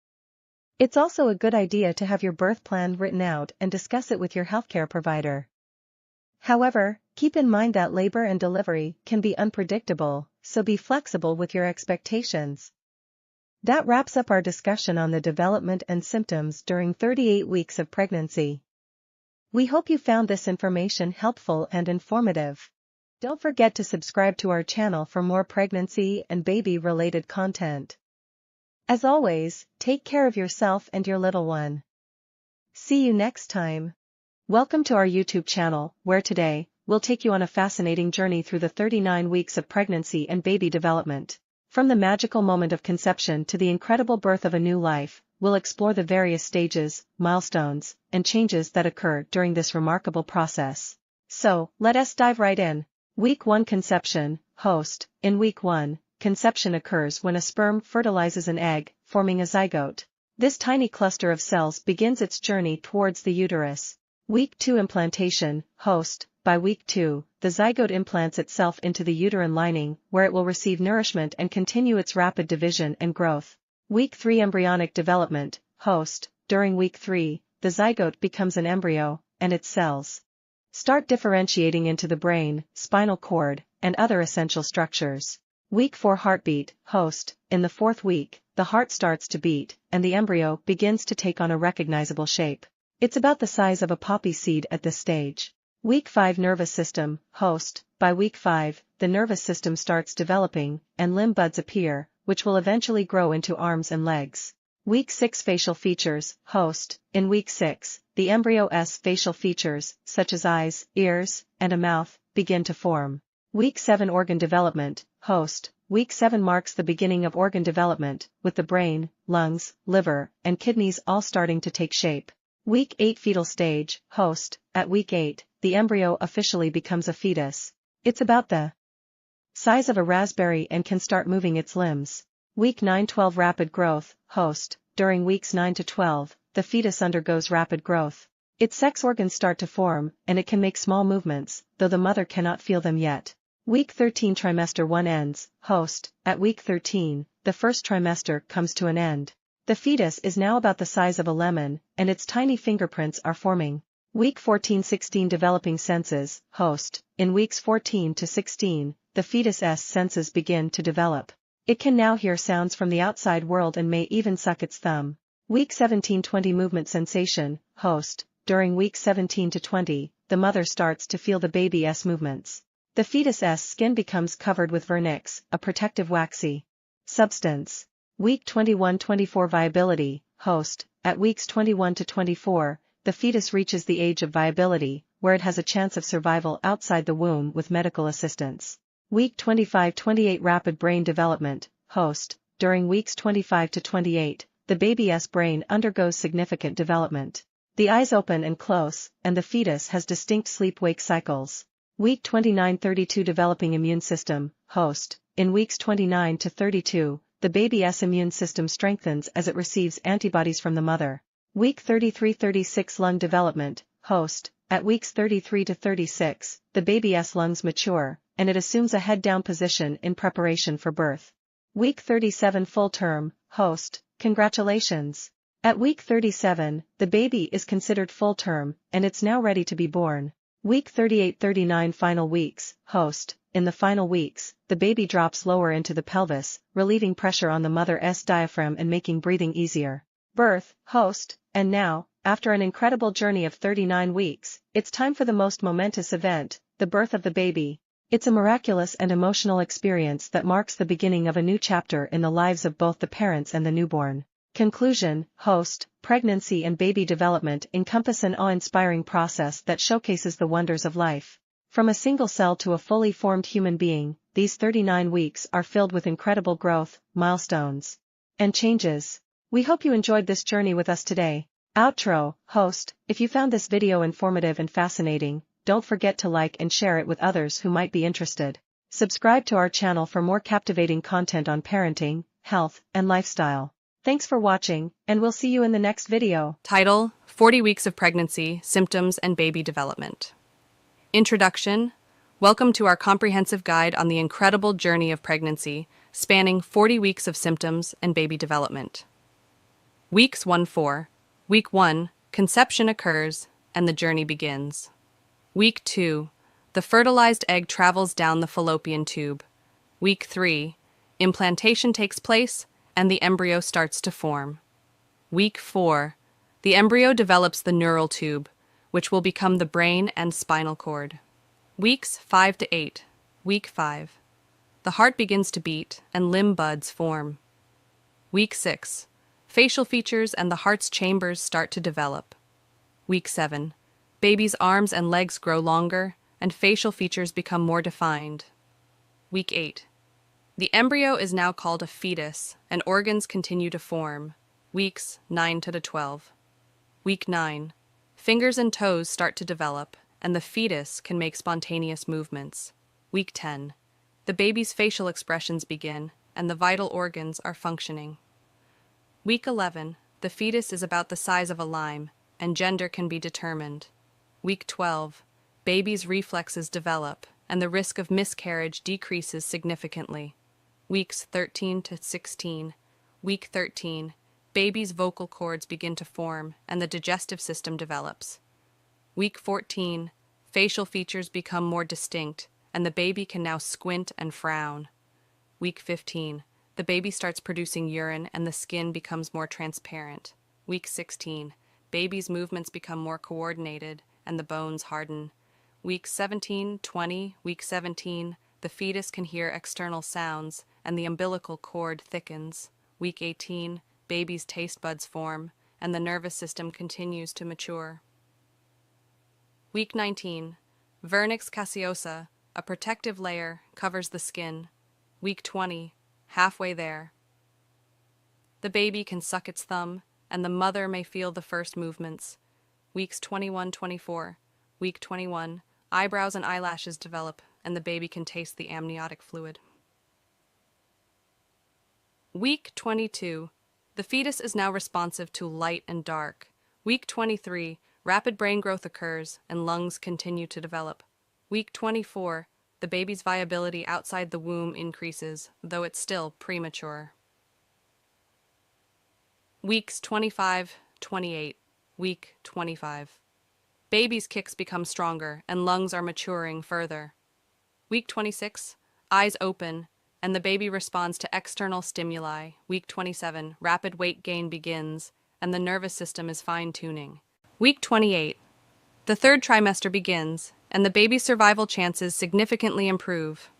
It's also a good idea to have your birth plan written out and discuss it with your healthcare provider. However, keep in mind that labor and delivery can be unpredictable, so be flexible with your expectations. That wraps up our discussion on the development and symptoms during 38 weeks of pregnancy. We hope you found this information helpful and informative. Don't forget to subscribe to our channel for more pregnancy and baby-related content. As always, take care of yourself and your little one. See you next time. Welcome to our YouTube channel, where today, we'll take you on a fascinating journey through the 39 weeks of pregnancy and baby development. From the magical moment of conception to the incredible birth of a new life, we'll explore the various stages, milestones, and changes that occur during this remarkable process. So, let us dive right in. Week 1 Conception. Host. In Week 1, conception occurs when a sperm fertilizes an egg, forming a zygote. This tiny cluster of cells begins its journey towards the uterus. Week 2 Implantation. Host. By Week 2, the zygote implants itself into the uterine lining, where it will receive nourishment and continue its rapid division and growth. Week 3 Embryonic Development. Host. During Week 3, the zygote becomes an embryo, and its cells Start differentiating into the brain, spinal cord, and other essential structures. Week 4 heartbeat, host. In the 4th week, the heart starts to beat, and the embryo begins to take on a recognizable shape. It's about the size of a poppy seed at this stage. Week 5 nervous system, host. By week 5, the nervous system starts developing, and limb buds appear, which will eventually grow into arms and legs. Week 6 facial features, host. In week 6, the embryo's facial features, such as eyes, ears, and a mouth, begin to form. Week 7 organ development, host. Week 7 marks the beginning of organ development, with the brain, lungs, liver, and kidneys all starting to take shape. Week 8 fetal stage, host. At week 8, the embryo officially becomes a fetus. It's about the size of a raspberry and can start moving its limbs. Week 9-12 rapid growth, host. During weeks 9 to 12, the fetus undergoes rapid growth. Its sex organs start to form, and it can make small movements, though the mother cannot feel them yet. Week 13 trimester 1 ends, host. At week 13, the first trimester comes to an end. The fetus is now about the size of a lemon, and its tiny fingerprints are forming. Week 14-16 developing senses, host. In weeks 14 to 16, the fetus's senses begin to develop. It can now hear sounds from the outside world and may even suck its thumb. Week 17-20 movement sensation, host. During weeks 17 to 20, the mother starts to feel the baby's movements. The fetus's skin becomes covered with vernix, a protective waxy substance. Week 21-24 viability, host. At weeks 21 to 24, the fetus reaches the age of viability, where it has a chance of survival outside the womb with medical assistance. Week 25-28 rapid brain development, host. During weeks 25 to 28, the baby's brain undergoes significant development. The eyes open and close, and the fetus has distinct sleep-wake cycles. Week 29-32 developing immune system, host. In weeks 29 to 32, the baby's immune system strengthens as it receives antibodies from the mother. Week 33-36 lung development, host. At weeks 33 to 36, the baby's lungs mature, and it assumes a head-down position in preparation for birth. Week 37 full term, host. Congratulations! At week 37, the baby is considered full term, and it's now ready to be born. Week 38-39 final weeks, host. In the final weeks, the baby drops lower into the pelvis, relieving pressure on the mother's diaphragm and making breathing easier. Birth, host. And now, after an incredible journey of 39 weeks, it's time for the most momentous event, the birth of the baby. It's a miraculous and emotional experience that marks the beginning of a new chapter in the lives of both the parents and the newborn. Conclusion, host. Pregnancy and baby development encompass an awe-inspiring process that showcases the wonders of life. From a single cell to a fully formed human being, these 39 weeks are filled with incredible growth, milestones, and changes. We hope you enjoyed this journey with us today. Outro, host. If you found this video informative and fascinating, don't forget to like and share it with others who might be interested. Subscribe to our channel for more captivating content on parenting, health, and lifestyle. Thanks for watching, and we'll see you in the next video. Title: 40 Weeks of Pregnancy, Symptoms, and Baby Development. Introduction: Welcome to our comprehensive guide on the incredible journey of pregnancy, spanning 40 weeks of symptoms and baby development. Weeks 1-4. Week 1, conception occurs, and the journey begins. Week 2, the fertilized egg travels down the fallopian tube. Week 3, implantation takes place, and the embryo starts to form. Week 4, the embryo develops the neural tube, which will become the brain and spinal cord. Weeks 5-8. Week 5, the heart begins to beat, and limb buds form. Week 6, facial features and the heart's chambers start to develop. Week 7, baby's arms and legs grow longer, and facial features become more defined. Week 8, the embryo is now called a fetus, and organs continue to form. Weeks 9-12. Week 9, fingers and toes start to develop, and the fetus can make spontaneous movements. Week 10, the baby's facial expressions begin, and the vital organs are functioning. Week 11, the fetus is about the size of a lime, and gender can be determined. Week 12, baby's reflexes develop, and the risk of miscarriage decreases significantly. Weeks 13-16. Week 13, baby's vocal cords begin to form, and the digestive system develops. Week 14, Facial features become more distinct, and the baby can now squint and frown. Week 15. The baby starts producing urine and the skin becomes more transparent. Week 16. Baby's movements become more coordinated and the bones harden. Week 17, 20, week 17, the fetus can hear external sounds and the umbilical cord thickens. Week 18, baby's taste buds form and the nervous system continues to mature. Week 19. Vernix caseosa, a protective layer, covers the skin. Week 20. Halfway there. The baby can suck its thumb, and the mother may feel the first movements. Weeks 21-24. Week 21. Eyebrows and eyelashes develop, and the baby can taste the amniotic fluid. Week 22. The fetus is now responsive to light and dark. Week 23. Rapid brain growth occurs, and lungs continue to develop. Week 24. The baby's viability outside the womb increases, though it's still premature. Weeks 25-28. Week 25. Baby's kicks become stronger, and lungs are maturing further. Week 26. Eyes open, and the baby responds to external stimuli. Week 27. Rapid weight gain begins, and the nervous system is fine-tuning. Week 28. The third trimester begins, and the baby's survival chances significantly improve.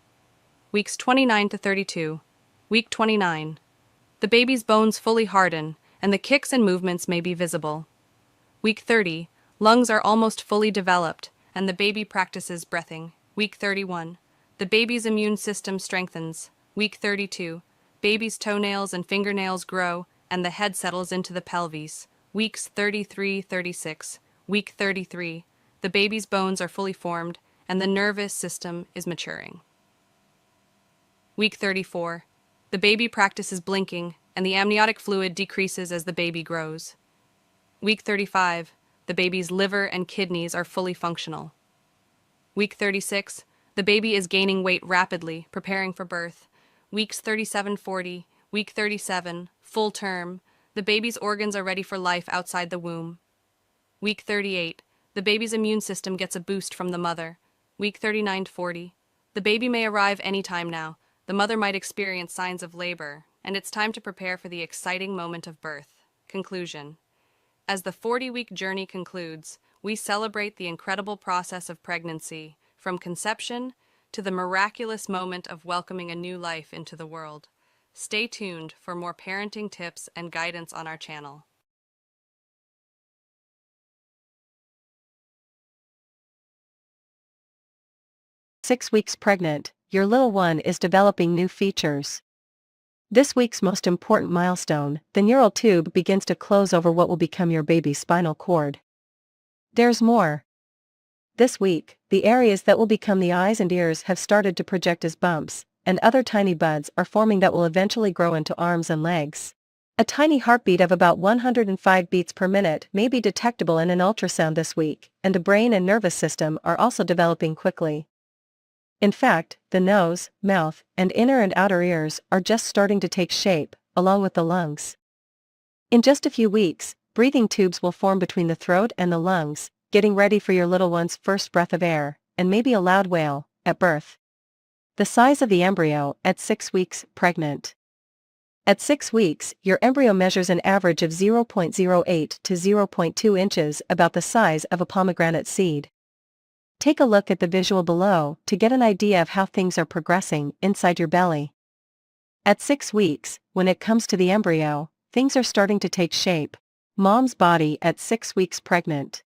Weeks 29-32. Week 29. The baby's bones fully harden, and the kicks and movements may be visible. Week 30. Lungs are almost fully developed, and the baby practices breathing. Week 31. The baby's immune system strengthens. Week 32. Baby's toenails and fingernails grow, and the head settles into the pelvis. Weeks 33-36. Week 33. The baby's bones are fully formed, and the nervous system is maturing. Week 34. The baby practices blinking, and the amniotic fluid decreases as the baby grows. Week 35. The baby's liver and kidneys are fully functional. Week 36. The baby is gaining weight rapidly, preparing for birth. Weeks 37-40. Week 37. Full term. The baby's organs are ready for life outside the womb. Week 38. The baby's immune system gets a boost from the mother. Week 39-40. The baby may arrive any time now. The mother might experience signs of labor, and it's time to prepare for the exciting moment of birth. Conclusion. As the 40-week journey concludes, we celebrate the incredible process of pregnancy, from conception to the miraculous moment of welcoming a new life into the world. Stay tuned for more parenting tips and guidance on our channel. "6 weeks pregnant, your little one is developing new features." This week's most important milestone, the neural tube begins to close over what will become your baby's spinal cord. There's more. This week, the areas that will become the eyes and ears have started to project as bumps, and other tiny buds are forming that will eventually grow into arms and legs. A tiny heartbeat of about 105 beats per minute may be detectable in an ultrasound this week, and the brain and nervous system are also developing quickly. In fact, the nose, mouth, and inner and outer ears are just starting to take shape, along with the lungs. In just a few weeks, breathing tubes will form between the throat and the lungs, getting ready for your little one's first breath of air, and maybe a loud wail, at birth. The size of the embryo at 6 weeks pregnant. At 6 weeks, your embryo measures an average of 0.08 to 0.2 inches, about the size of a pomegranate seed. Take a look at the visual below to get an idea of how things are progressing inside your belly. At 6 weeks, when it comes to the embryo, things are starting to take shape. Mom's body at 6 weeks pregnant.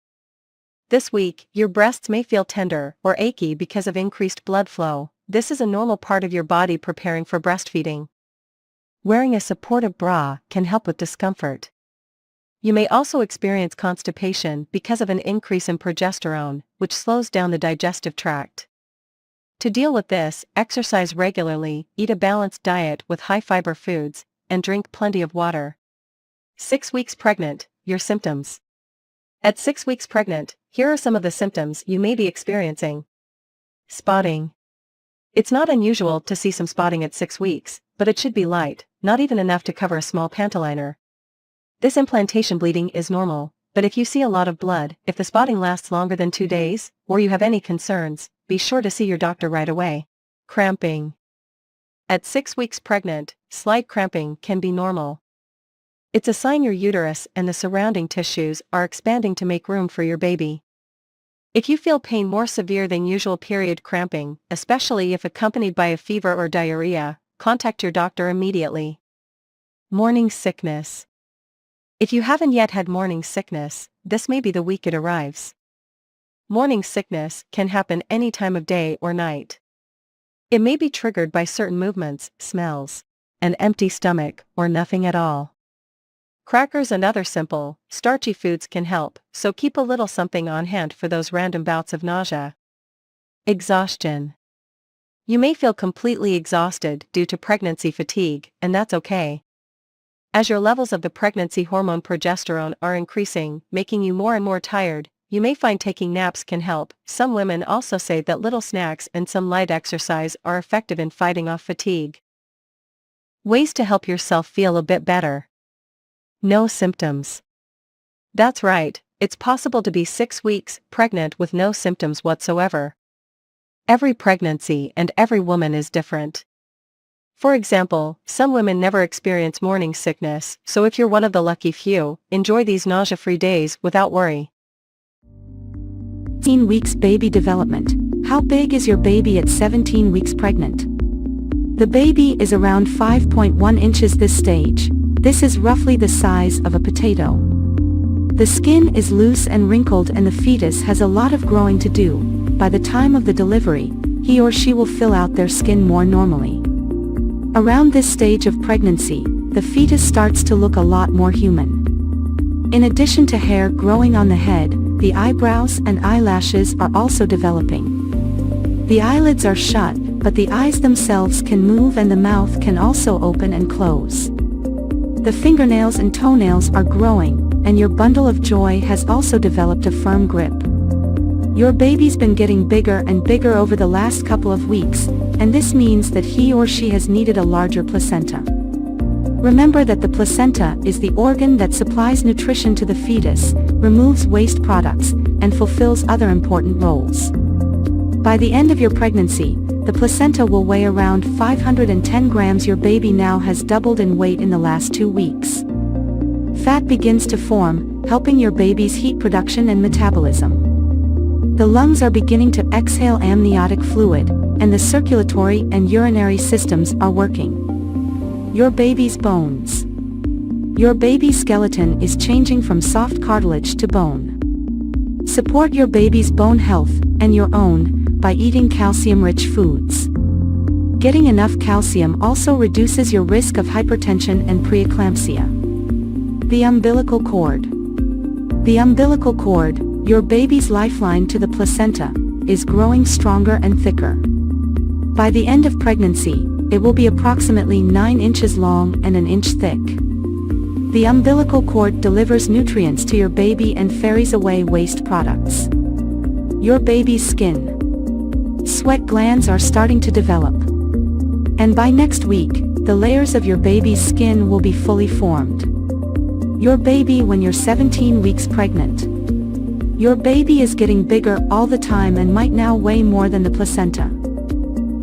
This week, your breasts may feel tender or achy because of increased blood flow. This is a normal part of your body preparing for breastfeeding. Wearing a supportive bra can help with discomfort. You may also experience constipation because of an increase in progesterone, which slows down the digestive tract. To deal with this, exercise regularly, eat a balanced diet with high-fiber foods, and drink plenty of water. 6 weeks pregnant, your symptoms. At 6 weeks pregnant, here are some of the symptoms you may be experiencing. Spotting. It's not unusual to see some spotting at 6 weeks, but it should be light, not even enough to cover a small pantoliner. This implantation bleeding is normal, But if you see a lot of blood, if the spotting lasts longer than 2 days, or you have any concerns, be sure to see your doctor right away. Cramping. At 6 weeks pregnant, slight cramping can be normal. It's a sign your uterus and the surrounding tissues are expanding to make room for your baby. If you feel pain more severe than usual period cramping, especially if accompanied by a fever or diarrhea, contact your doctor immediately. Morning sickness. If you haven't yet had morning sickness, this may be the week it arrives. Morning sickness can happen any time of day or night. It may be triggered by certain movements, smells, an empty stomach, or nothing at all. Crackers and other simple, starchy foods can help, so keep a little something on hand for those random bouts of nausea. Exhaustion. You may feel completely exhausted due to pregnancy fatigue, and that's okay. As your levels of the pregnancy hormone progesterone are increasing, making you more and more tired, you may find taking naps can help. Some women also say that little snacks and some light exercise are effective in fighting off fatigue. Ways to help yourself feel a bit better. No symptoms. That's right, it's possible to be 6 weeks pregnant with no symptoms whatsoever. Every pregnancy and every woman is different. For example, some women never experience morning sickness, so if you're one of the lucky few, enjoy these nausea-free days without worry. 17 weeks baby development. How big is your baby at 17 weeks pregnant? The baby is around 5.1 inches this stage. This is roughly the size of a potato. The skin is loose and wrinkled and the fetus has a lot of growing to do. By the time of the delivery, he or she will fill out their skin more normally. Around this stage of pregnancy, the fetus starts to look a lot more human. In addition to hair growing on the head, the eyebrows and eyelashes are also developing. The eyelids are shut, but the eyes themselves can move and the mouth can also open and close. The fingernails and toenails are growing, and your bundle of joy has also developed a firm grip. Your baby's been getting bigger and bigger over the last couple of weeks, and this means that he or she has needed a larger placenta. Remember that the placenta is the organ that supplies nutrition to the fetus, removes waste products, and fulfills other important roles. By the end of your pregnancy, the placenta will weigh around 510 grams. Your baby now has doubled in weight in the last 2 weeks. Fat begins to form, helping your baby's heat production and metabolism. The lungs are beginning to exhale amniotic fluid, and the circulatory and urinary systems are working. Your baby's bones. Your baby's skeleton is changing from soft cartilage to bone. Support your baby's bone health, and your own, by eating calcium-rich foods. Getting enough calcium also reduces your risk of hypertension and preeclampsia. The umbilical cord. The umbilical cord, your baby's lifeline to the placenta, is growing stronger and thicker. By the end of pregnancy, it will be approximately 9 inches long and 1 inch thick. The umbilical cord delivers nutrients to your baby and ferries away waste products. Your baby's skin. Sweat glands are starting to develop. And by next week, the layers of your baby's skin will be fully formed. Your baby when you're 17 weeks pregnant. Your baby is getting bigger all the time and might now weigh more than the placenta.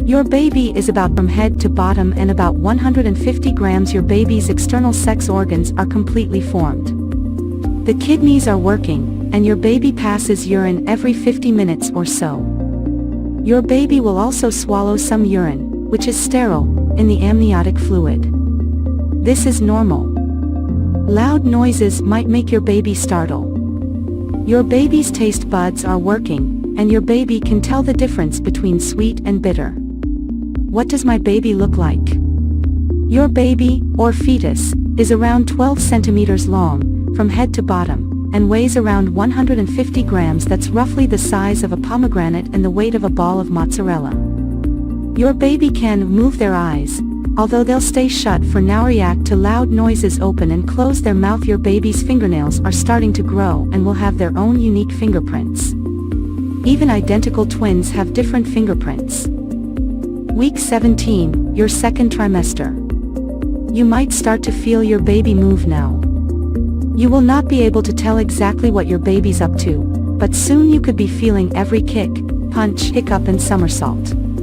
Your baby is about from head to bottom and about 150 grams. Your baby's external sex organs are completely formed. The kidneys are working, and your baby passes urine every 50 minutes or so. Your baby will also swallow some urine, which is sterile, in the amniotic fluid. This is normal. Loud noises might make your baby startle. Your baby's taste buds are working, and your baby can tell the difference between sweet and bitter. What does my baby look like? Your baby, or fetus, is around 12 centimeters long, from head to bottom, and weighs around 150 grams. That's roughly the size of a pomegranate and the weight of a ball of mozzarella. Your baby can move their eyes, although they'll stay shut for now. React to loud noises, open and close their mouth. Your baby's fingernails are starting to grow and will have their own unique fingerprints. Even identical twins have different fingerprints. Week 17, your second trimester. You might start to feel your baby move now. You will not be able to tell exactly what your baby's up to, but soon you could be feeling every kick, punch, hiccup and somersault.